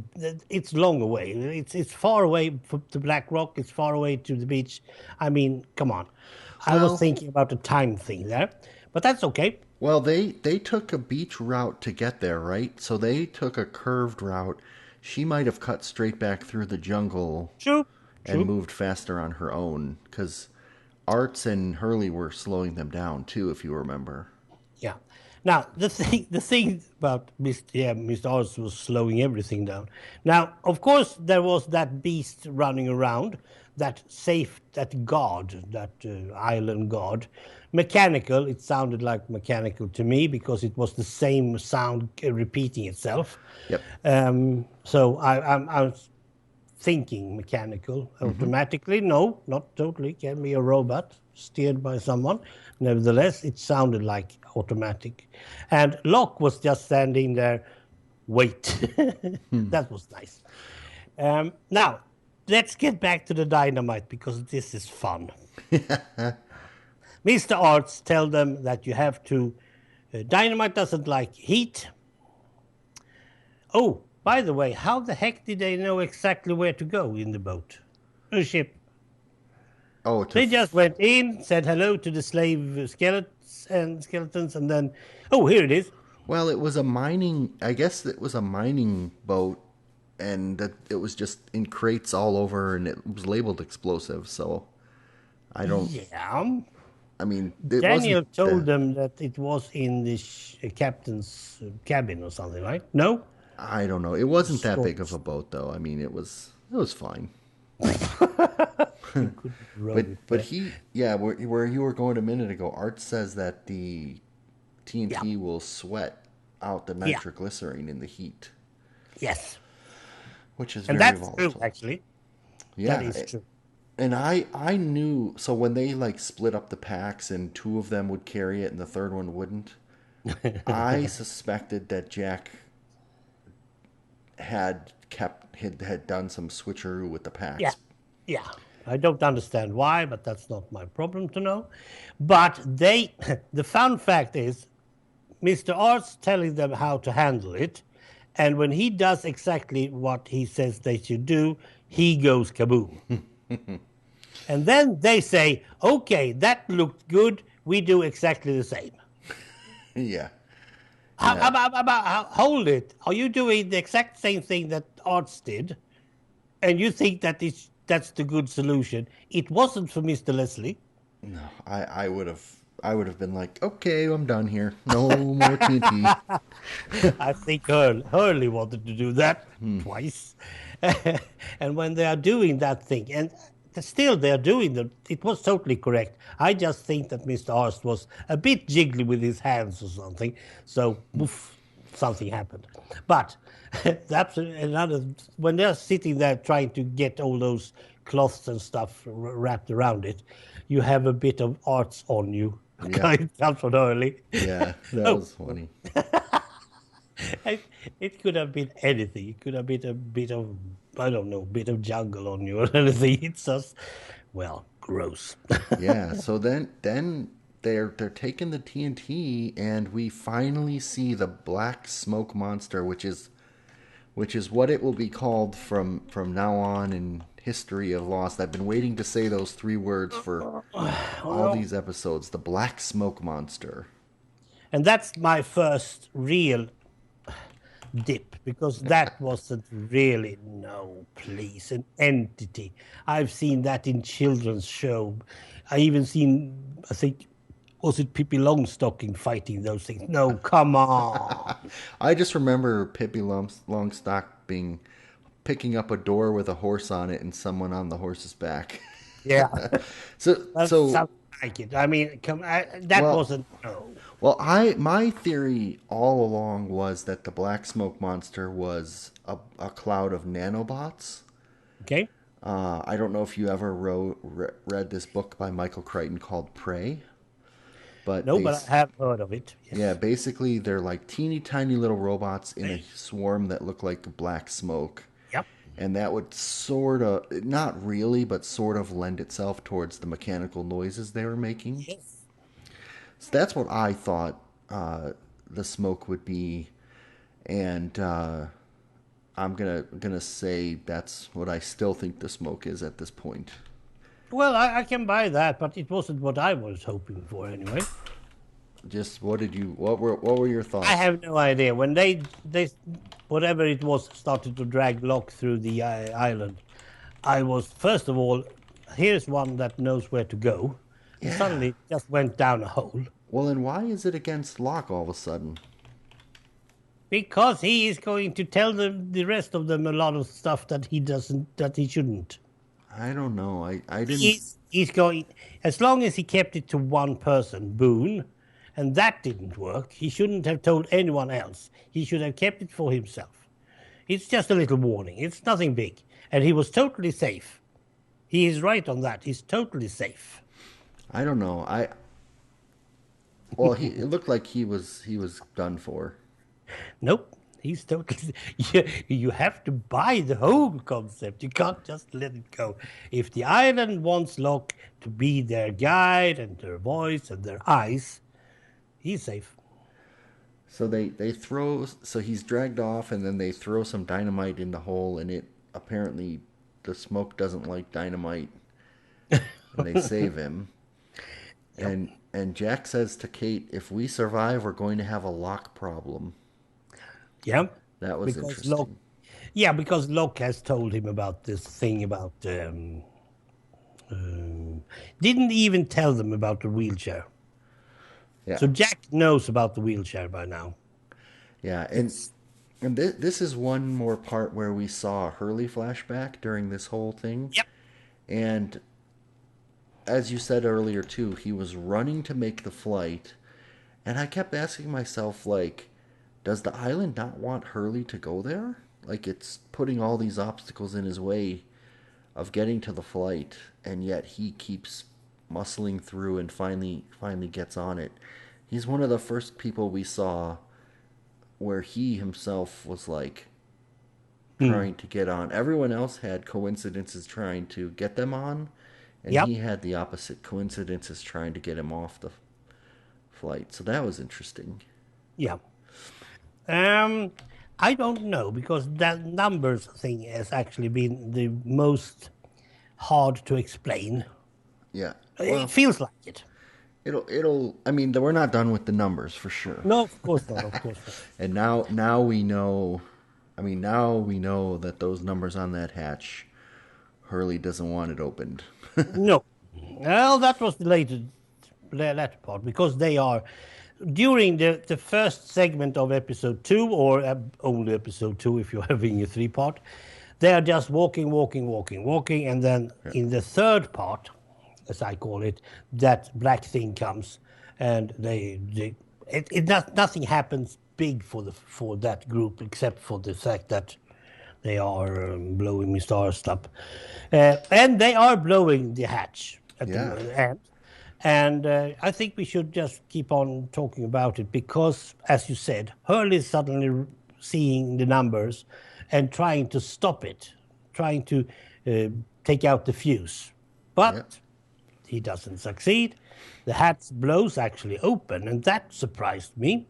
it's long away. It's far away to Black Rock, it's far away to the beach. I mean, come on. I was Well, thinking about the time thing there, but that's okay. well, they took a beach route to get there, right? So they took a curved route. She might have cut straight back through the jungle True, and true. moved faster on her own because Arts and Hurley were slowing them down too, if you remember. Yeah. Now the thing about Mr. Oz was slowing everything down. Now, of course, there was that beast running around, that guard, that island guard, mechanical. It sounded like mechanical to me because it was the same sound repeating itself. Yep. So I was thinking mechanical automatically. No, not totally. Can be a robot steered by someone. Nevertheless, it sounded like automatic. And Locke was just standing there, wait. That was nice. Now, let's get back to the dynamite because this is fun. Mr. Arts tell them that you have to. Dynamite doesn't like heat. Oh, by the way, how the heck did they know exactly where to go in the boat? The ship. Oh, They just went in, said hello to the slave skeletons, and then, oh, here it is. well, it was a mining. I guess it was a mining boat, and that it was just in crates all over, and it was labeled explosive. So I don't. Yeah. I mean, it Daniel wasn't. told them that it was in the captain's cabin or something, right? No? I don't know. It wasn't that big of Short. a boat, though. I mean, it was fine. You couldn't row it But there. he, yeah, where you were going a minute ago, Art says that the Yeah, TNT will sweat out the yeah, nitroglycerine in the heat, yes. which is And very that's true, volatile. actually. That Yeah, is true. and I knew, so when they like split up the packs and two of them would carry it and the third one wouldn't, I suspected that Jack had done some switcheroo with the Yeah, packs. yeah. I don't understand why, but that's not my problem to know. But they, the fun fact is, Mr. Art's telling them how to handle it. And when he does exactly what he says they should do, he goes kaboom. And then they say, okay, that looked good. We do exactly the same. Yeah, yeah. Hold it. Are you doing the exact same thing that Arts did? And you think that that's the good solution? It wasn't for Mr. Leslie. No, I would have been like, okay, I'm done here. No more TNT. I think Hurley wanted to do that twice. And when they are doing that thing, and still they are doing that, it was totally correct. I just think that Mr. Arst was a bit jiggly with his hands or something. So, oof, something happened. But that's another, when they're sitting there trying to get all those cloths and stuff wrapped around it, you have a bit of arts on you. Yeah, It comes from early. yeah, that Oh, was funny. it could have been anything. It could have been a bit of, I don't know, bit of jungle on you or anything. It's just, well, gross. Yeah, so then they're taking the TNT and we finally see the black smoke monster, which is what it will be called from now on in history of Lost. I've been waiting to say those three words for all Well, these episodes. The black smoke monster. and that's my first real dip because that wasn't really, no, please, an entity. I've seen that in children's show. I even seen, I think, was it Pippi Longstocking fighting those things? No, come on. I just remember Pippi Longstock picking up a door with a horse on it and someone on the horse's back. Yeah, so that so sounds like it. I mean, that well wasn't, no. my theory all along was that the black smoke monster was a cloud of nanobots. Okay? I don't know if you ever read this book by Michael Crichton called Prey, but No, but I have heard of it. yeah, Yes. basically they're like teeny tiny little robots in a swarm that look like black smoke. Yep. And that would sort of, not really, but sort of lend itself towards the mechanical noises they were making. Yes. So that's what I thought the smoke would be, and I'm gonna say that's what I still think the smoke is at this point. Well, I can buy that, but it wasn't what I was hoping for anyway. Just what were your I thoughts? have no idea. When they whatever it was started to drag Locke through the island, I was first of all, here's one that knows where to go, and Yeah. suddenly it just went down a hole Well, and why is it against Locke all of a sudden? because he is going to tell the rest of them a lot of stuff that he shouldn't. I don't know. I didn't. He's going, as long as he kept it to one person, Boone, and that didn't work. He shouldn't have told anyone else. He should have kept it for himself. It's just a little warning. It's nothing big, and he was totally safe. He is right on that. He's totally safe. I don't know. Well, it looked like he was done for. Nope. He's totally. You have to buy the whole concept. You can't just let it go. If the island wants Locke to be their guide and their voice and their eyes, he's safe. So they throw. So he's dragged off, and then they throw some dynamite in the hole, and it apparently the smoke doesn't like dynamite, and they save him. Yep. And Jack says to Kate, "If we survive, we're going to have a lock problem." Yeah. That was Because Locke. interesting. Yeah, because Locke has told him about this thing about. Didn't even tell them about the wheelchair. Yeah, So Jack knows about the wheelchair by now. yeah, and It's And this is one more part where we saw a Hurley flashback during this whole thing. Yep. And as you said earlier too, he was running to make the flight, and I kept asking myself, like, does the island not want Hurley to go there? Like, it's putting all these obstacles in his way of getting to the flight, and yet he keeps muscling through and finally gets on it. He's one of the first people we saw where he himself was like Hmm. trying to get on. Everyone else had coincidences trying to get them on, and Yep. he had the opposite, coincidences trying to get him off the flight. So that was interesting. Yeah. Um, I don't know because that numbers thing has actually been the most hard to explain. Yeah. It Well, feels like it. it'll. I mean, we're not done with the numbers for sure. No, of course not. Of course not. And now we know. I mean, now we know that those numbers on that hatch, Hurley doesn't want it opened. No. Well, that was the latter part because they are during the first segment of episode two, or only episode two if you're having a three-part. They are just walking, walking, walking, walking, and then Yeah. in the third part, as I call it, that black thing comes, and nothing happens big for that group except for the fact that they are blowing Mr. Arst up. And they are blowing the hatch at the Yeah. end. And I think we should just keep on talking about it because, as you said, Hurley is suddenly seeing the numbers and trying to stop it, trying to take out the fuse. Yeah. But he doesn't succeed. The hatch blows actually open, and that surprised me.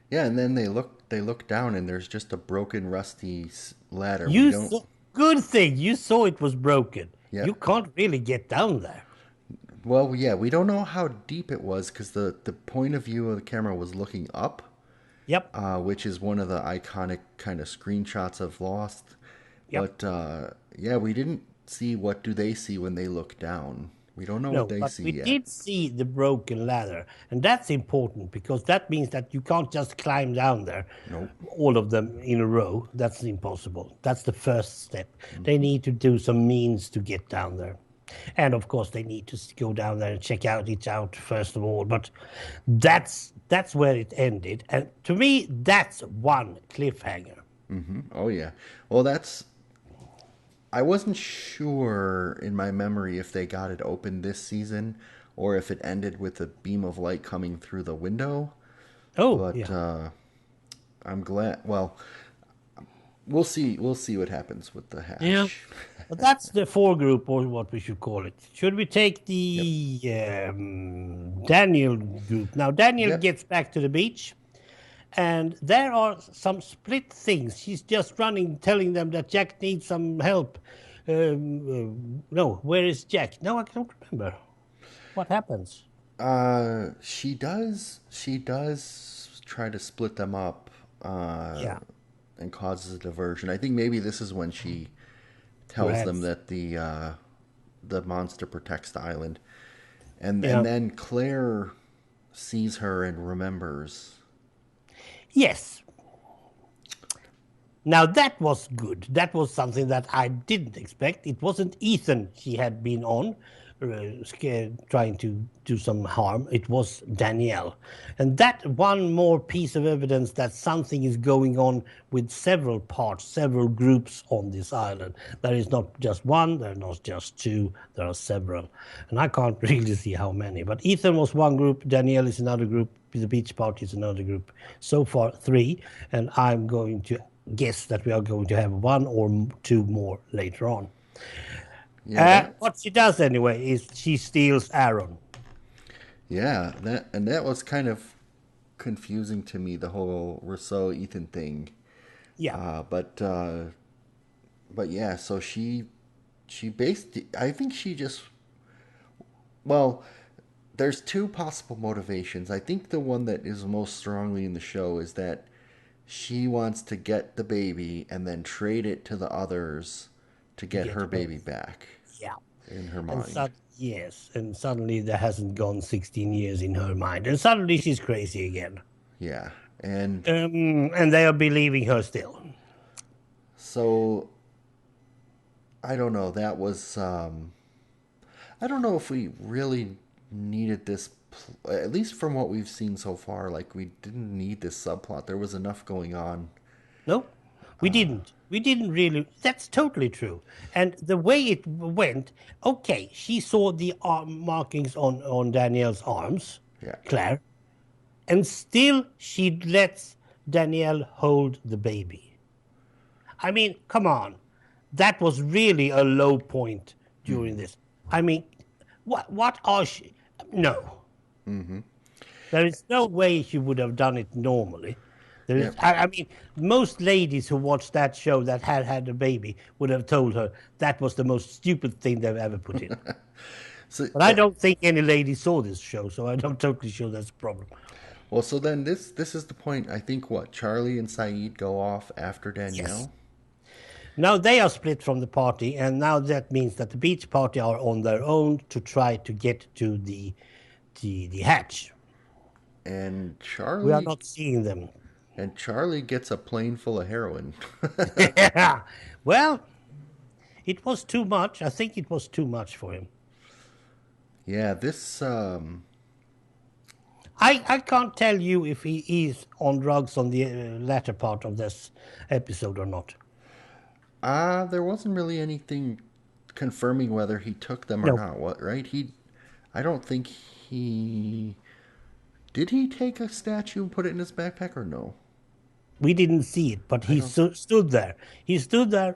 Yeah. And then they look down, and there's just a broken, rusty ladder. We You don't. saw, good thing you saw it was broken. Yeah. You can't really get down there. Well, yeah, we don't know how deep it was because the point of view of the camera was looking up, Yep, which is one of the iconic kind of screenshots of Lost. yep. But yeah, we didn't see what do they see when they look down. We don't know what No, they but see we yet. did see the broken ladder, and that's important because that means that you can't just climb down there, Nope. all of them in a row. That's impossible. That's the first step. They need to do some means to get down there. And of course, they need to go down there and check it out first of all. But that's where it ended, and to me, that's one cliffhanger. Oh yeah. Well, that's. I wasn't sure in my memory if they got it open this season or if it ended with a beam of light coming through the window. Oh, But yeah. I'm glad. Well, we'll see. We'll see what happens with the Yeah. hatch. But that's the four group, or what we should call it. Should we take Yep. the Daniel group? Now, Daniel Yep. gets back to the beach, and there are some split things. She's just running, telling them that Jack needs some help. No, where is Jack? No, I can't remember. What happens? She does. She does try to split them up. Yeah, And causes a diversion. I think maybe this is when she tells them perhaps. that the monster protects the island, and Yeah. then Claire sees her and remembers. Yes. Now that was good. That was something that I didn't expect. It wasn't Ethan she had been on, scared, trying to do some harm. It was Danielle. And that one more piece of evidence that something is going on with several parts, several groups on this island. There is not just one, there are not just two, there are several. And I can't really see how many. But Ethan was one group, Danielle is another group, the beach party is another group. So far, three. And I'm going to guess that we are going to have one or two more later on. Yeah, that. What she does anyway is she steals Aaron. Yeah, that was kind of confusing to me. The whole Rousseau Ethan thing. Yeah, But yeah. So she based. I think she just. Well, there's two possible motivations. I think the one that is most strongly in the show is that she wants to get the baby and then trade it to the others to to get get her her. baby back Yeah, in her and mind. yes, and suddenly there hasn't gone 16 years in her mind, and suddenly she's crazy again. Yeah. And And they are believing her still. so I don't know. That was I don't know if we really needed this. At least from what we've seen so far, like we didn't need this subplot. There was enough going on. No, we didn't. We didn't really. That's totally true. And the way it went, okay, she saw the arm markings on Danielle's arms, Yeah. Claire, and still she lets Danielle hold the baby. I mean, come on. That was really a low point during this. I mean, what are she? No. There is no way she would have done it normally. There is, Yep. I mean, most ladies who watched that show that had a baby would have told her that was the most stupid thing they've ever put in. So But I don't think any lady saw this show, so I'm not totally sure that's a problem. well, so then this is the point. I think what Charlie and Saeed go off after Yes. Danielle. Now they are split from the party, and now that means that the beach party are on their own to try to get to the hatch. And We are Charlie not seeing them. and Charlie gets a plane full of heroin. Well, it was too much. I think it was too much for him. Yeah, this I can't tell you if he is on drugs on the latter part of this episode or not. there wasn't really anything confirming whether he took them or No, not. What, right? I don't think he did. He take a statue and put it in his backpack or no? we didn't see it, but I he don't. stood there. He stood there,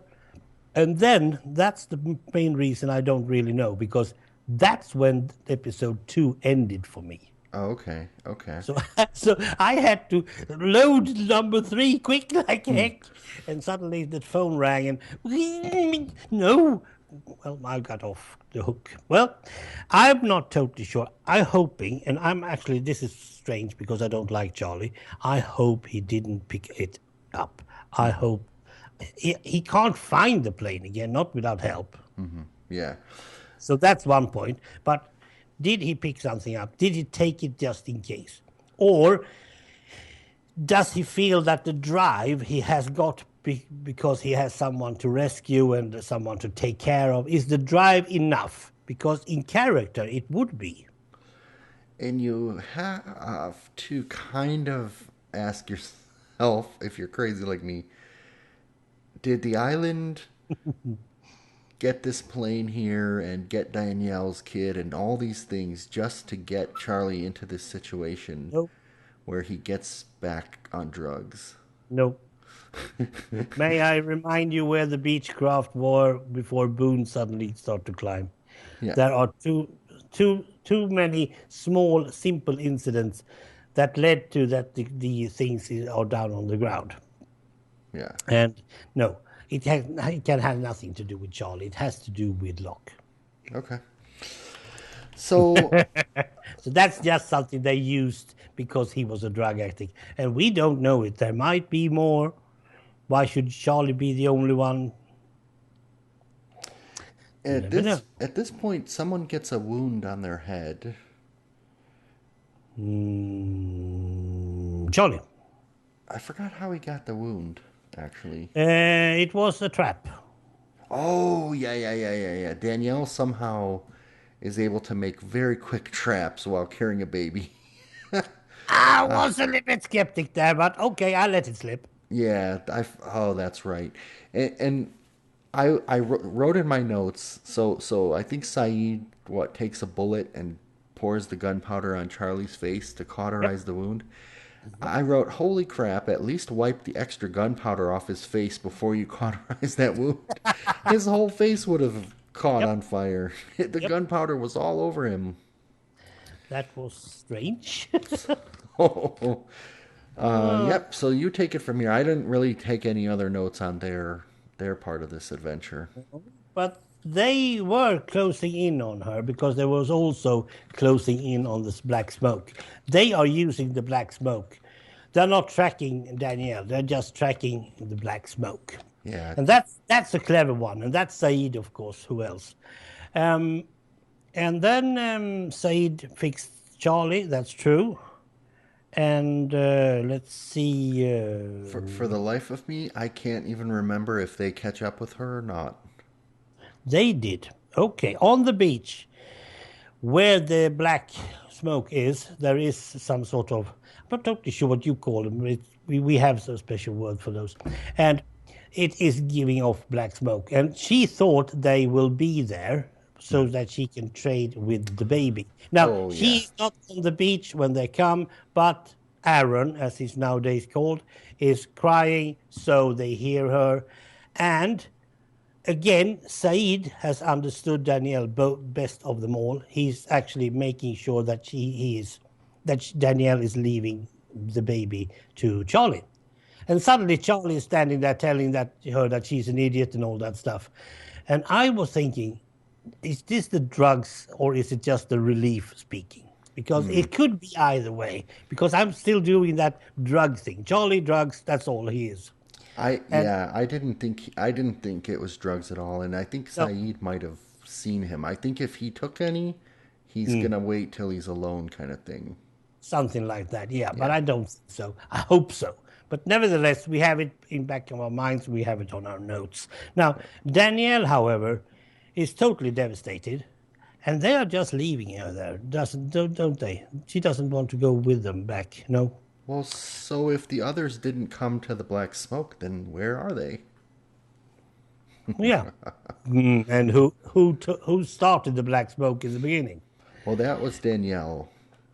and then that's the main reason I don't really know, because that's when episode 2 ended for me. Oh, okay, okay. So, so I had to load number 3 quick like heck, and suddenly the phone rang and no. Well, I got off the hook. Well, I'm not totally sure. I'm hoping, and I'm actually, this is strange because I don't like Charlie. I hope he didn't pick it up. I hope he can't find the plane again, not without help. Yeah. So that's one point. But did he pick something up? Did he take it just in case? Or does he feel that the drive he has got because he has someone to rescue and someone to take care of, is the drive enough? Because in character, it would be. And you have to kind of ask yourself, if you're crazy like me, did the island get this plane here and get Danielle's kid and all these things just to get Charlie into this situation Nope. where he gets back on drugs? Nope. May I remind you where the Beechcraft were before Boone suddenly started to climb? Yeah. There are too many small, simple incidents that led to that the things are down on the ground. Yeah. And no, it can have nothing to do with Charlie. It has to do with Locke. Okay. So, So that's just something they used because he was a drug addict. And we don't know it. There might be more. Why should Charlie be the only one? at Never know. this point, someone gets a wound on their head. Charlie. I forgot how he got the wound, actually. It was a trap. Oh, yeah. Danielle somehow is able to make very quick traps while carrying a baby. I was a little bit skeptic there, but okay, I let it slip. Yeah, oh, that's right. And I wrote in my notes. So I think Saeed takes a bullet and pours the gunpowder on Charlie's face to Yep. cauterize the wound. I wrote, "Holy crap! At least wipe the extra gunpowder off his face before you cauterize that wound. His whole face would have caught Yep. on fire. The Yep. gunpowder was all over him." That was strange. Yep. So you take it from here. I didn't really take any other notes on their part of this adventure. But they were closing in on her because there was also closing in on this black smoke. They are using the black smoke. They're not tracking Danielle. They're just tracking the black smoke. Yeah. And that's a clever one. And that's Saeed, of course. Who else? And then Saeed fixed Charlie. That's true. And let's see. For the life of me, I can't even remember if they catch up with her or not. They did. Okay, on the beach where the black smoke is, there is some sort of. I'm not totally sure what you call them. We have a special word for those, and it is giving off black smoke. And she thought they will be there so that she can trade with the baby. Now Oh yeah. she's not on the beach when they come, but Aaron, as he's nowadays called, is crying, so they hear her, and again, Said has understood Danielle best of them all. He's actually making sure that Danielle is leaving the baby to Charlie. And suddenly Charlie is standing there telling her that she's an idiot and all that stuff. And I was thinking, is this the drugs or is it just the relief speaking? Because it could be either way. Because I'm still doing that drug thing. Charlie drugs, that's all he is. And I didn't think it was drugs at all, and I think no, Saeed might have seen him. I think if he took any, he's mm, gonna wait till he's alone, kind of thing. something like that, yeah. But Yeah. I don't think so. I hope so. But nevertheless, we have it in back of our minds. We have it on our notes. Now, Danielle, however, is totally devastated, and they are just leaving her there. Don't they? She doesn't want to go with them back. No. Well, so if the others didn't come to the black smoke, then where are they? Yeah. And who started the black smoke in the beginning? Well, that was Danielle.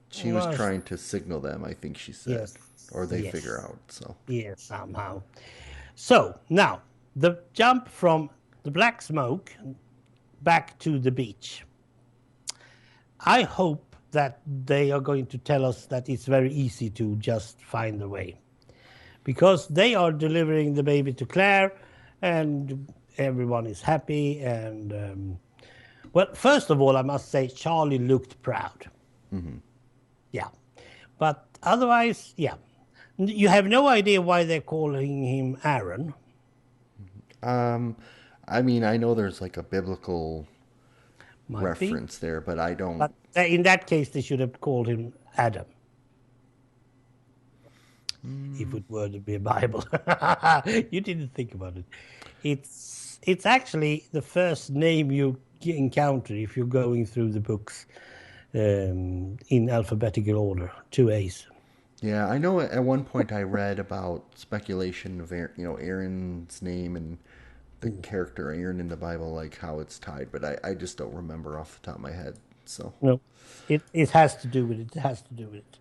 She was Was trying to signal them, I think she said, yes, or they figure yes, out. So yes, somehow. So now the jump from the black smoke back to the beach. I hope that they are going to tell us that it's very easy to just find a way because they are delivering the baby to Claire and everyone is happy. And well, first of all, I must say Charlie looked proud. Yeah. But otherwise, yeah. You have no idea why they're calling him Aaron. Um, I mean, I know there's like a biblical Might be. reference there, but I don't. But in that case, they should have called him Adam, if it were to be a Bible. You didn't think about it. It's actually the first name you encounter if you're going through the books in alphabetical order, two A's. Yeah, I know at one point I read about speculation of Aaron's name and the character Aaron in the Bible, like how it's tied, but I just don't remember off the top of my head. So No, it has to do with it. It has to do with it.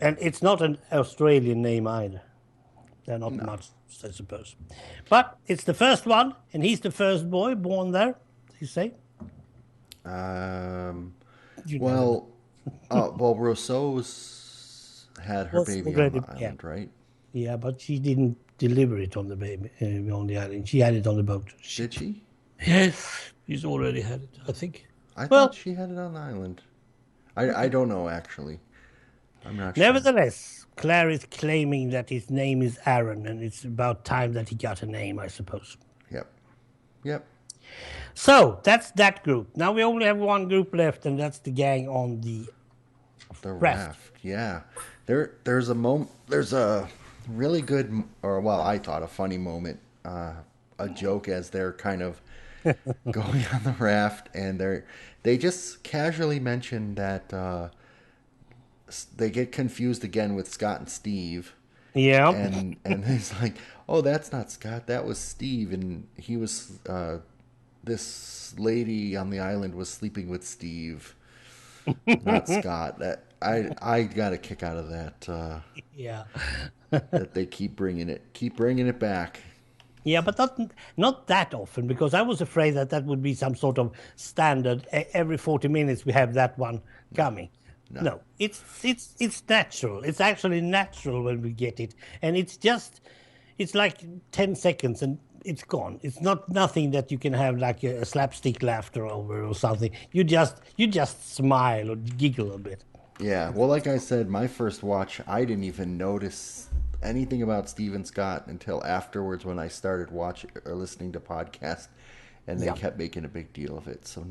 And it's not an Australian name either. They're not no. much, I suppose. But it's the first one, and he's the first boy born there, you say? Um, You never know. well, Rousseau's had her Was baby on already, the yeah. island, right? Yeah, but she didn't deliver it on the baby on the island. She had it on the boat. Did she? Yes, she's already had it, I think. I thought Well, she had it on the island. I don't know actually. I'm not sure. nevertheless, Claire is claiming that his name is Aaron, and it's about time that he got a name, I suppose. Yep. Yep. So that's that group. Now we only have one group left, and that's the gang on the The raft. raft. Yeah. There's a really good, or well, I thought a funny moment, a joke as they're kind of going on the raft, and they just casually mention that they get confused again with Scott and Steve, Yeah. and he's like, "Oh, that's not Scott. That was Steve, and he was this lady on the island was sleeping with Steve, not Scott." That I got a kick out of that. Yeah. That they keep bringing it back. Yeah, but not that often because I was afraid that that would be some sort of standard. Every 40 minutes we have that one coming. No. No, it's natural. It's actually natural when we get it, and it's like 10 seconds and it's gone. It's not nothing that you can have like a slapstick laughter over or something. You just smile or giggle a bit. Yeah, well, like I said, my first watch, I didn't even notice anything about Steven Scott until afterwards when I started watching or listening to podcasts, and they Yeah. kept making a big deal of it. So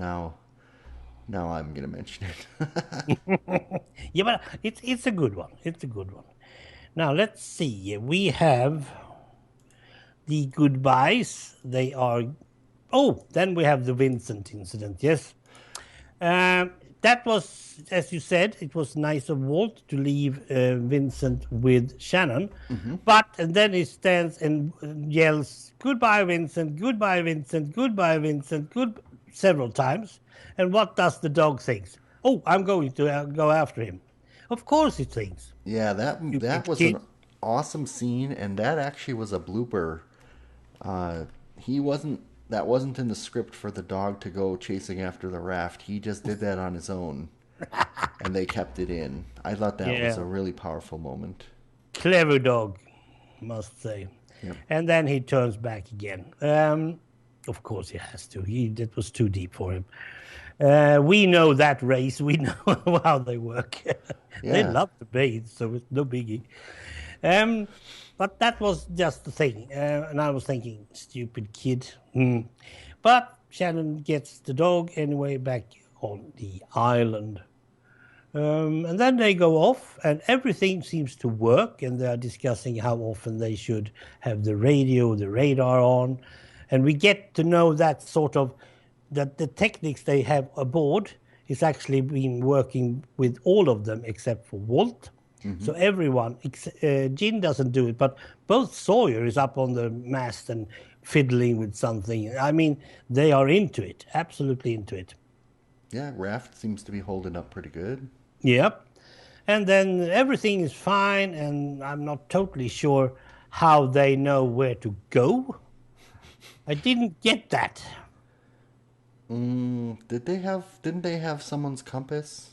Now I'm going to mention it. Yeah, but it's a good one. It's a good one. Now let's see. We have the goodbyes. They are. Oh, then we have the Vincent incident. Yes. That was, as you said, it was nice of Walt to leave Vincent with Shannon. But and then he stands and yells, "Goodbye, Vincent, goodbye, Vincent, goodbye, Vincent," several times. And what does the dog think? Oh, I'm going to go after him. Of course he thinks. Yeah, that Stupid was an kid. awesome scene, and that actually was a blooper. Uh, he wasn't that wasn't in the script for the dog to go chasing after the raft. He just did that on his own, and they kept it in. I thought that was Yeah. a really powerful moment. Clever dog, must say. Yep. And then he turns back again. Of course he has to. That was too deep for him. We know that race. We know how they work. They Yeah. love to bathe, so it's no biggie. But that was just the thing. And I was thinking, stupid kid. But Shannon gets the dog anyway back on the island. And then they go off, and everything seems to work. And they are discussing how often they should have the radio, the radar on. And we get to know that sort of that the techniques they have aboard is actually been working with all of them except for Walt. So everyone, Jin doesn't do it, but both Sawyer is up on the mast and fiddling with something. I mean, they are into it, absolutely into it. Yeah, Raft seems to be holding up pretty good. Yep. And then everything is fine, and I'm not totally sure how they know where to go. I didn't get that. Didn't they have someone's compass?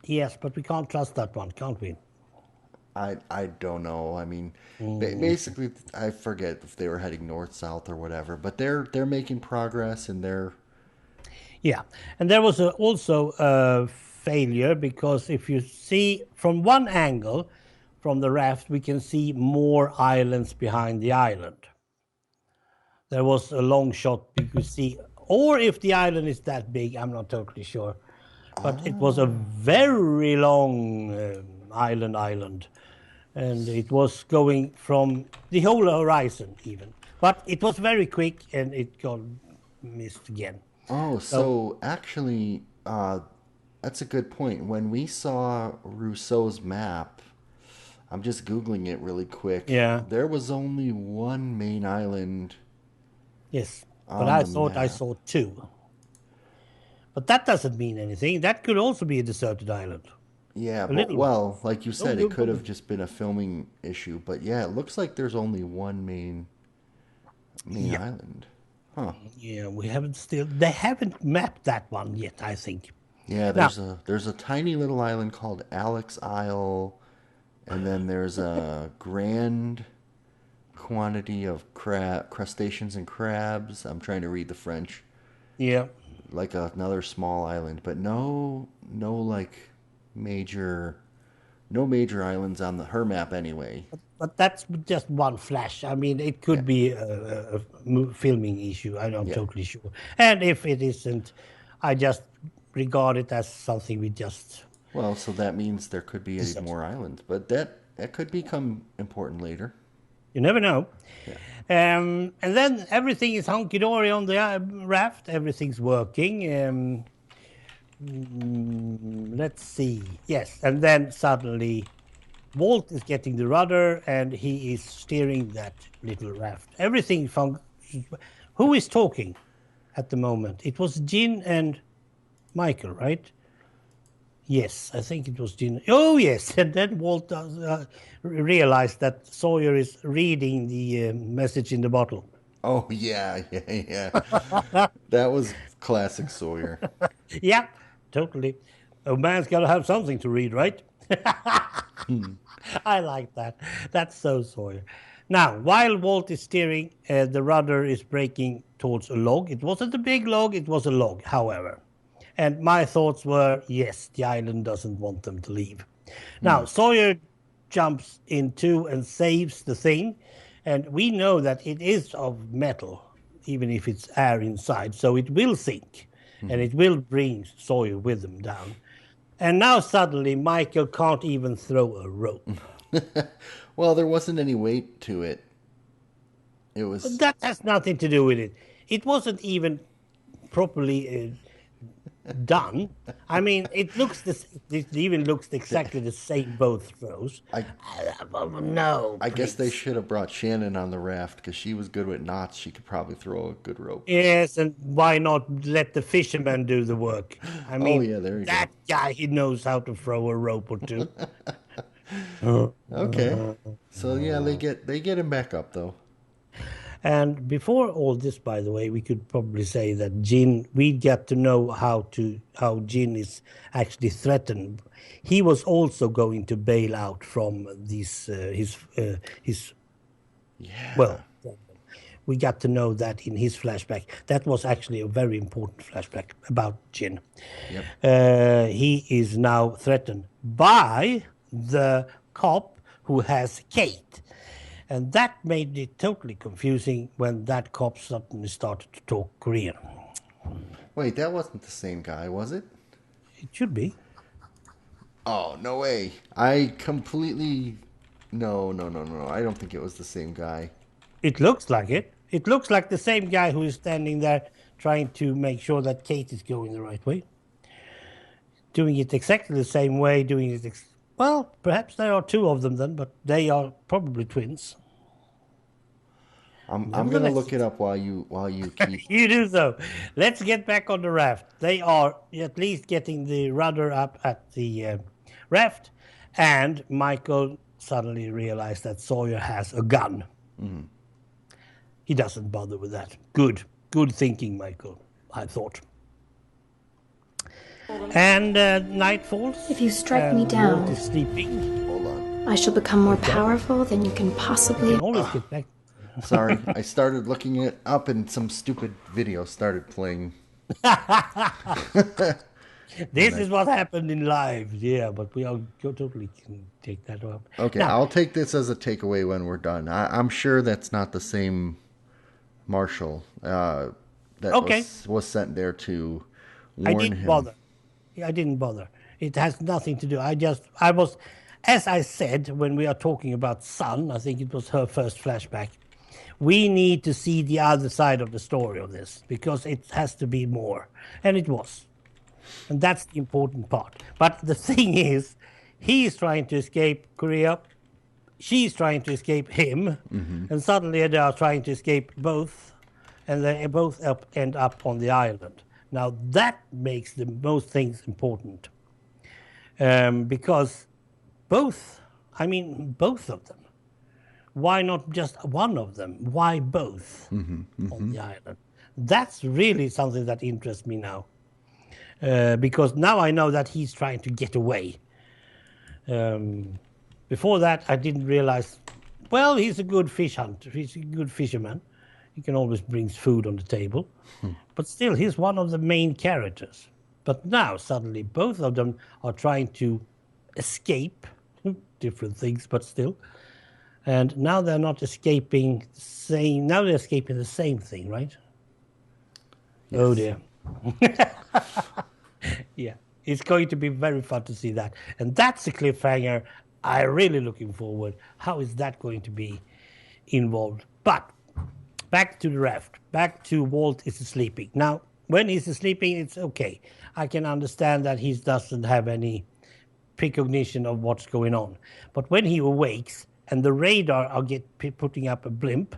Yes, but we can't trust that one, can't we? I don't know. I mean, basically, I forget if they were heading north, south, or whatever. But they're making progress, and they're Yeah, and there was also a failure because if you see from one angle from the raft, we can see more islands behind the island. There was a long shot you could see, or if the island is that big, I'm not totally sure. But it was a very long island, and it was going from the whole horizon even. But it was very quick, and it got missed again. oh, So so actually, that's a good point. When we saw Rousseau's map, I'm just googling it really quick. yeah. There was only one main island Yes, but on I the thought I map. saw two. But that doesn't mean anything. That could also be a deserted island. Yeah, A but little one. well, like you Oh, said, it could have just been a filming issue. But yeah, it looks like there's only one main Yeah. island. Huh. Yeah, we haven't still. They haven't mapped that one yet, I think. Yeah, Now, there's a tiny little island called Alex Isle, and then there's a grand quantity of crustaceans and crabs. I'm trying to read the French. yeah. Like another small island, but no like major no major islands on her map anyway. But that's just one flash. I mean, it Yeah, could be a filming issue. I'm not yeah. totally sure. And if it isn't, I just regard it as something we just Well, so that means there could be deserve. more islands, but that could become important later. You never know. Yeah. And then everything is hunky dory on the raft. Everything's working. Let's see. Yes, and then suddenly Walt is getting the rudder and he is steering that little raft. Everything functions. Who is talking at the moment? It was Jin and Michael, right? Yes, I think it was Gina. Oh, yes. And then Walt realized that Sawyer is reading the message in the bottle. Oh yeah, yeah. That was classic Sawyer. Yeah, totally. A man's got to have something to read, right? I like that. That's so Sawyer. Now, while Walt is steering, the rudder is breaking towards a log. It wasn't a big log, it was a log, however. And my thoughts were, yes, the island doesn't want them to leave. Now, Sawyer jumps into and saves the thing. And we know that it is of metal, even if it's air inside, so it will sink. and it will bring Sawyer with him down. And now suddenly Michael can't even throw a rope. Well, there wasn't any weight to it. It But was. that has nothing to do with it. It wasn't even properly done. I mean, it even looks exactly the same both throws. I No, I guess they please. should have brought Shannon on the raft because she was good with knots. She could probably throw a good rope. Yes, and why not let the fisherman do the work? I Oh mean, yeah, there you go. that guy, he knows how to throw a rope or two. Okay. So yeah, they get him back up though. And before all this, by the way, we could probably say that Jin, we get to know how Jin is actually threatened. He was also going to bail out from his Yeah. well. We got to know that in his flashback. That was actually a very important flashback about Jin. Yep. He is now threatened by the cop who has Kate. And that made it totally confusing when that cop suddenly started to talk Korean. Wait, that wasn't the same guy, was it? It should be. Oh, no way. I completely. No, no, no, no. I don't think it was the same guy. It looks like it. It looks like the same guy who is standing there trying to make sure that Kate is going the right way. Doing it exactly the same way, doing it. Well, perhaps there are two of them then, but they are probably twins. I'm gonna Nevertheless, look it up while you keep. you do so. Let's get back on the raft. They are at least getting the rudder up at the raft, and Michael suddenly realized that Sawyer has a gun. He doesn't bother with that. Good thinking, Michael, I thought. And night falls. If you strike and me down, Walt is sleeping. Hold on. I shall become more powerful than you can You possibly. can always get back. Sorry, I started looking it up and some stupid video started playing. This is what happened in live, yeah, but we all totally can take that up. Okay, Now, I'll take this as a takeaway when we're done. I'm sure that's not the same Marshall that Okay. was sent there to I warn didn't him. bother. I didn't bother. It has nothing to do. I was, as I said, when we are talking about Sun, I think it was her first flashback. We need to see the other side of the story of this because it has to be more. And it was. And that's the important part. But the thing is, he's trying to escape Korea. She's trying to escape him. And suddenly they are trying to escape both. And they both end up on the island. Now that makes the most things important. Because both of them. Why not just one of them? Why both on the island? That's really something that interests me now. Because now I know that he's trying to get away. Before that, I didn't realize, well, he's a good fish hunter. He's a good fisherman. He can always bring food on the table. But still, he's one of the main characters. But now, suddenly, both of them are trying to escape. Different things, but still. And now they're not escaping the same. Now they're escaping the same thing, right? Yes. Oh dear. Yeah, it's going to be very fun to see that, and that's a cliffhanger. I'm really looking forward. How is that going to be involved? But back to the raft. Back to Walt is sleeping. Now, when he's sleeping, it's okay. I can understand that he doesn't have any precognition of what's going on. But when he awakes and the radar are putting up a blimp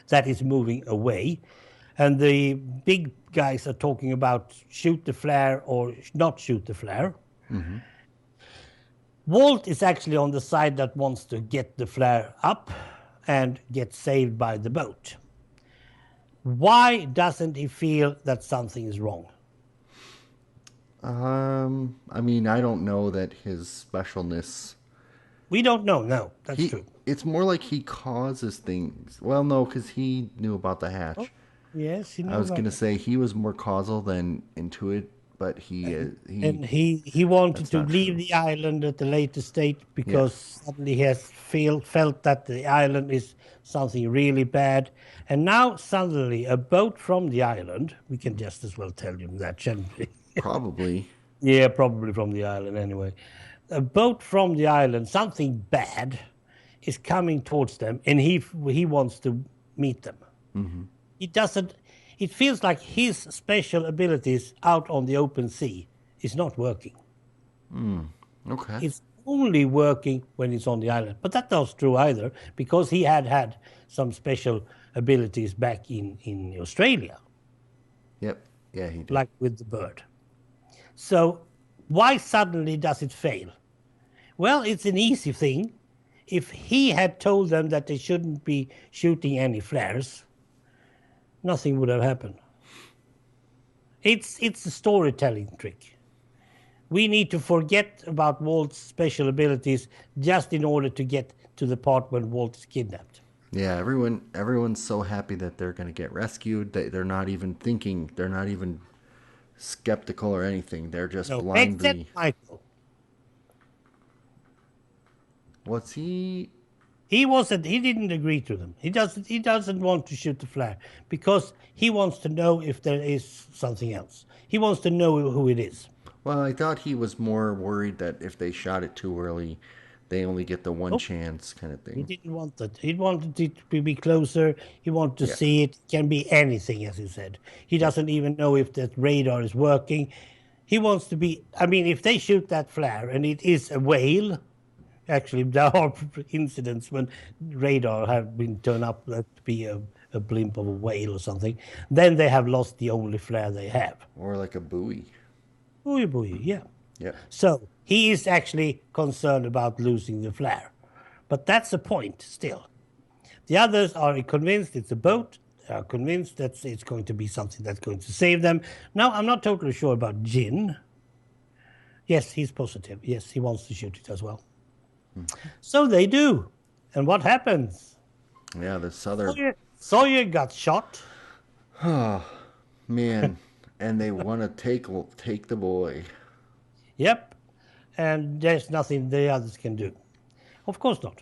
that is moving away, and the big guys are talking about shoot the flare or not shoot the flare. Walt is actually on the side that wants to get the flare up and get saved by the boat. Why doesn't he feel that something is wrong? I mean, I don't know that his specialness. We don't know. No, that's true. It's more like he causes things. Well, no, because he knew about the hatch. Yes, he knows. I was gonna say he was more causal than intuitive but And he wanted that's to not leave true. the island at a later stage Yeah, because suddenly he has felt that the island is something really bad. And now suddenly a boat from the island, we can just as well tell him that, shouldn't we? probably. Yeah, probably from the island anyway. A boat from the island, something bad is coming towards them, and he wants to meet them. He doesn't. It feels like his special abilities out on the open sea is not working. Okay. It's only working when he's on the island. But that's not true either, because he had some special abilities back in Australia, Yep. Yeah, he did. like with the bird. So why suddenly does it fail? Well, it's an easy thing. If he had told them that they shouldn't be shooting any flares, nothing would have happened. It's a storytelling trick. We need to forget about Walt's special abilities just in order to get to the part when Walt is kidnapped. Yeah, everyone's so happy that they're going to get rescued. They're not even thinking. They're not even skeptical or anything. They're just No, except blindly. Michael. What's he? He wasn't. He didn't agree to them. He doesn't. He doesn't want to shoot the flare because he wants to know if there is something else. He wants to know who it is. Well, I thought he was more worried that if they shot it too early, they only get the one Nope. chance kind of He thing. didn't want that. He wanted it to be closer. He wanted to Yeah. see it. Can be anything, as he said. He doesn't even know if that radar is working. He wants to be. I mean, if they shoot that flare and it is a whale, actually, there are incidents when radar have been turned up to be a blimp of a whale or something. Then they have lost the only flare they have. Or like a buoy. Booey, booey, yeah. Yeah. So he is actually concerned about losing the flare. But that's the point still. The others are convinced it's a boat. They are convinced that it's going to be something that's going to save them. Now, I'm not totally sure about Jin. Yes, he's positive. Yes, he wants to shoot it as well. So they do. And what happens? Yeah, this other Sawyer got shot. man, and they want to take the boy. Yep. And there's nothing the others can do. Of course not.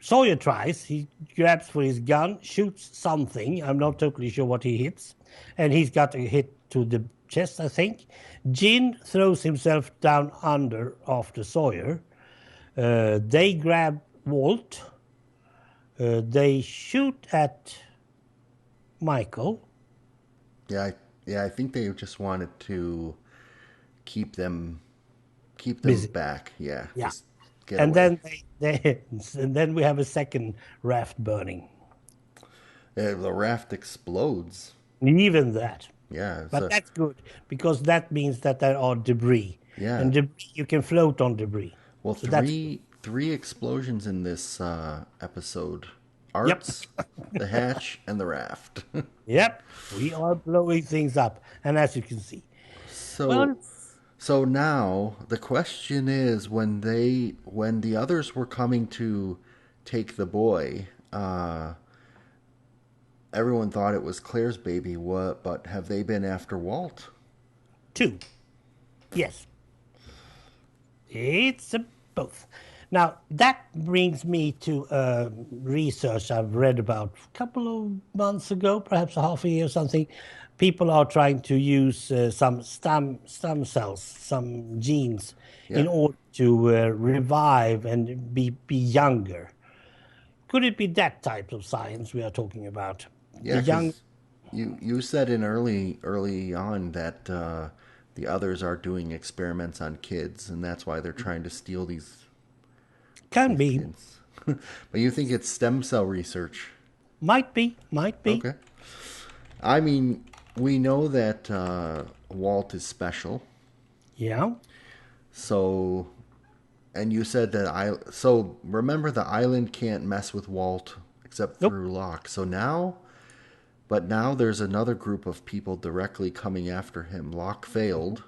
Sawyer tries. He grabs for his gun, shoots something. I'm not totally sure what he hits. And he's got a hit to the chest, I think. Jin throws himself down under after Sawyer. They grab Walt. They shoot at Michael. Yeah, I think they just wanted to keep them Busy. back. Yeah. Yeah. Just get And away. then and then we have a second raft burning. The raft explodes. Even that. Yeah. But that's good because that means that there are debris. Yeah. And debris, you can float on debris. Well, So that's three explosions in this episode. Arts, the hatch, and the raft. Yep, we are blowing things up. And as you can see. So Well, so now the question is when the others were coming to take the boy, everyone thought it was Claire's baby. But have they been after Walt? 2. Yes. It's both. Now, that brings me to research I've read about a couple of months ago, perhaps a half a year or something. People are trying to use some stem cells, some genes, in order to revive and be younger. Could it be that type of science we are talking about? Yeah, The young, 'cause you said in early on that the others are doing experiments on kids, and that's why they're trying to steal these can be, kids. But you think it's stem cell research? might be. Okay. I mean, we know that Walt is special. Yeah. So, and you said that so remember the island can't mess with Walt except Nope. through Locke. So now, but now there's another group of people directly coming after him. Locke failed,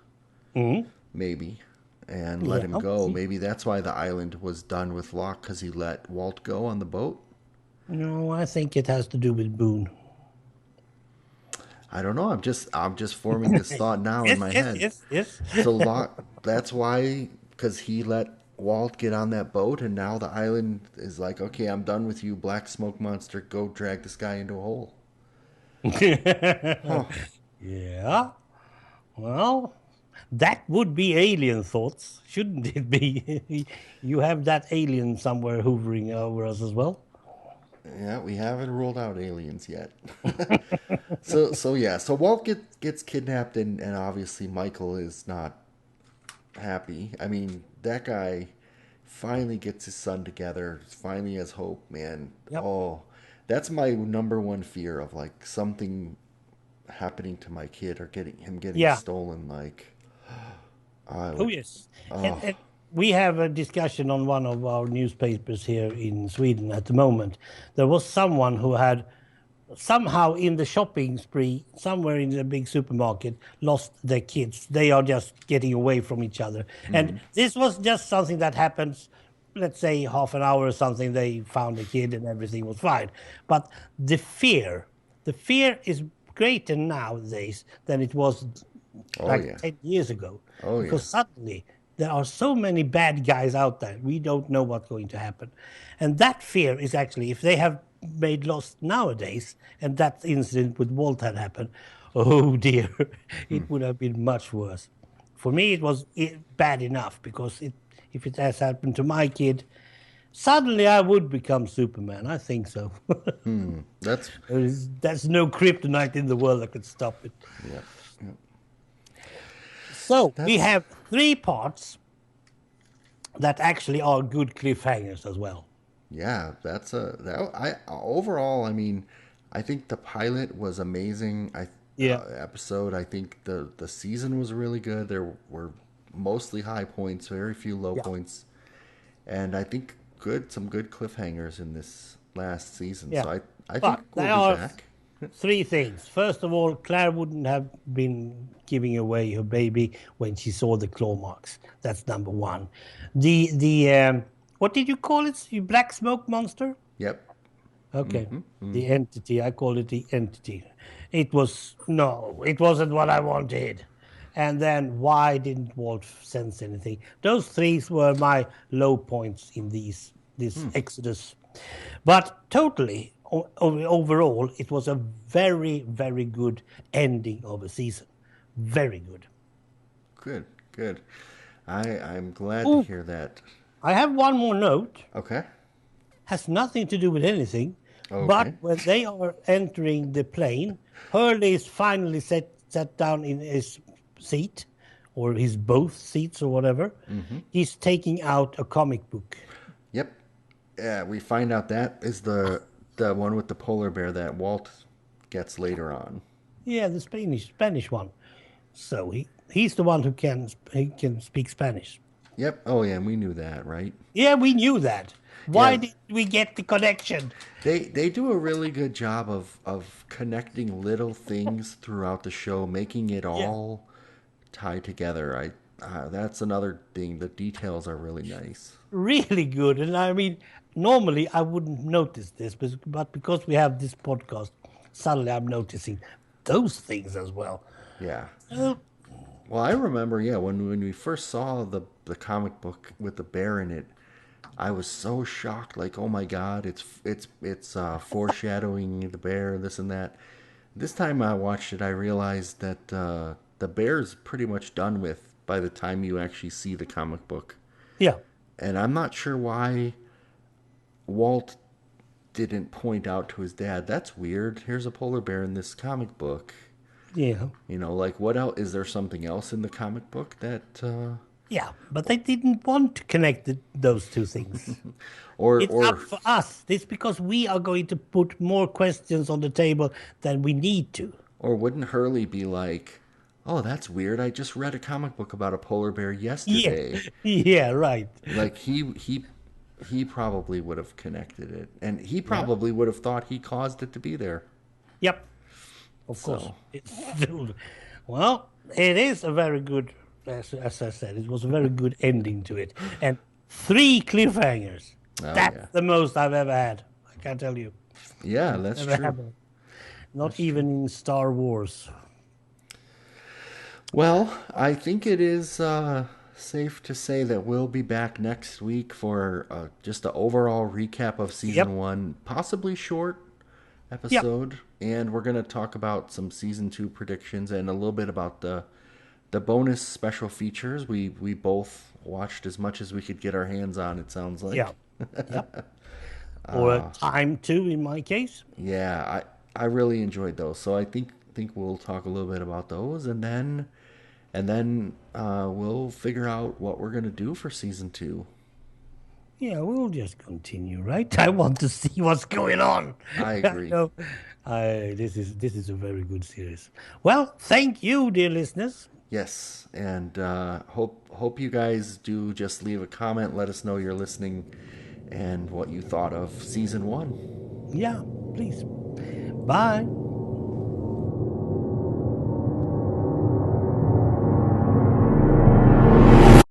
maybe, and let him go. Maybe that's why the island was done with Locke, because he let Walt go on the boat. No, I think it has to do with Boone. I don't know. I'm just forming this thought now in Yes, my yes, head. yes, yes. So that's why, because he let Walt get on that boat, and now the island is like, okay, I'm done with you, black smoke monster. Go drag this guy into a hole. Huh. Yeah. Well, that would be alien thoughts, shouldn't it be? You have that alien somewhere hovering over us as well. Yeah, we haven't ruled out aliens yet. So yeah, so Walt gets kidnapped, and obviously Michael is not happy. I mean, that guy finally gets his son together, finally has hope, man. Yep. Oh, that's my number one fear of like something happening to my kid or getting Yeah. stolen. Like I Oh, would, yes. oh, And we have a discussion on one of our newspapers here in Sweden at the moment. There was someone who had somehow in the shopping spree, somewhere in the big supermarket, lost their kids. They are just getting away from each other. And this was just something that happens, let's say half an hour or something. They found a kid and everything was fine. But the fear is greater nowadays than it was oh like yeah, 10 years ago. oh yeah. Because suddenly there are so many bad guys out there. We don't know what's going to happen. And that fear is actually, if they have made lost nowadays, and that incident with Walt had happened, oh dear, it would have been much worse. For me, it was bad enough because if it has happened to my kid, suddenly I would become Superman. I think so. That's There's no kryptonite in the world that could stop it. yeah, yeah. So we That's have three parts that actually are good cliffhangers as well. yeah. That's a that I overall. I mean, I think the pilot was amazing. Yeah. Episode. I think the season was really good. There were mostly high points, very few low Yeah. points, and I think some good cliffhangers in this last season. Yeah. So I think But we'll there be are back. three things. First of all, Claire wouldn't have been giving away her baby when she saw the claw marks. That's number one. The what did you call it? You black smoke monster? Yep. Okay. The entity. I call it the entity. It was no, it wasn't what I wanted. And then why didn't Walt sense anything? Those three were my low points in this Exodus. But totally overall, it was a very, very good ending of a season. Very good. Good. Good. I'm glad to Oh, hear that. I have one more note. Okay. Has nothing to do with anything. But Okay. when they are entering the plane, Hurley is finally sat down in his seat, or his both seats, or whatever. He's taking out a comic book. Yep. Yeah, we find out that is the one with the polar bear that Walt gets later on. Yeah, the Spanish one. So he's the one who can speak Spanish. Yep. Oh yeah, we knew that, right? Yeah, we knew that. Why Yeah. did we get the connection? They do a really good job of connecting little things throughout the show, making it all tie together. That's another thing. The details are really nice. Really good. And I mean, normally I wouldn't notice this, but because we have this podcast, suddenly I'm noticing those things as well. Yeah. Uh, Well, I remember, yeah, when we first saw the comic book with the bear in it, I was so shocked. Like, oh my God, it's foreshadowing the bear, this and that. This time I watched it, I realized that the bear's pretty much done with by the time you actually see the comic book. yeah. And I'm not sure why Walt didn't point out to his dad, that's weird. Here's a polar bear in this comic book. Yeah. You know, like what else? Is there something else in the comic book that, Yeah. But they didn't want to connect those two things. It's or up for us. It's because we are going to put more questions on the table than we need to. or wouldn't Hurley be like, oh, that's weird. I just read a comic book about a polar bear Yeah. yesterday. Yeah, right. Like he probably would have connected it, and he probably would have thought he caused it to be there. Yep. Of course. So- It's still, well, it is a very good, as I said, it was a very good ending to it. And 3 cliffhangers. Oh, That's yeah. the most I've ever had. I can tell you. Yeah, that's Never true. happened. Not even in Star Wars. Well, I think it is safe to say that we'll be back next week for just an overall recap of season Yep. 1, possibly short Yep. episode, and we're going to talk about some season 2 predictions and a little bit about the bonus special features. We both watched as much as we could get our hands on, it sounds like. Yeah. Yep. Or time too, in my case. Yeah, I really enjoyed those. So I think we'll talk a little bit about those, and then we'll figure out what we're gonna do for season 2. Yeah, we'll just continue, right? I want to see what's going on. I agree. know, this is a very good series. Well, thank you, dear listeners. Yes, and hope you guys do just leave a comment. Let us know you're listening and what you thought of season 1. Yeah, please. Bye.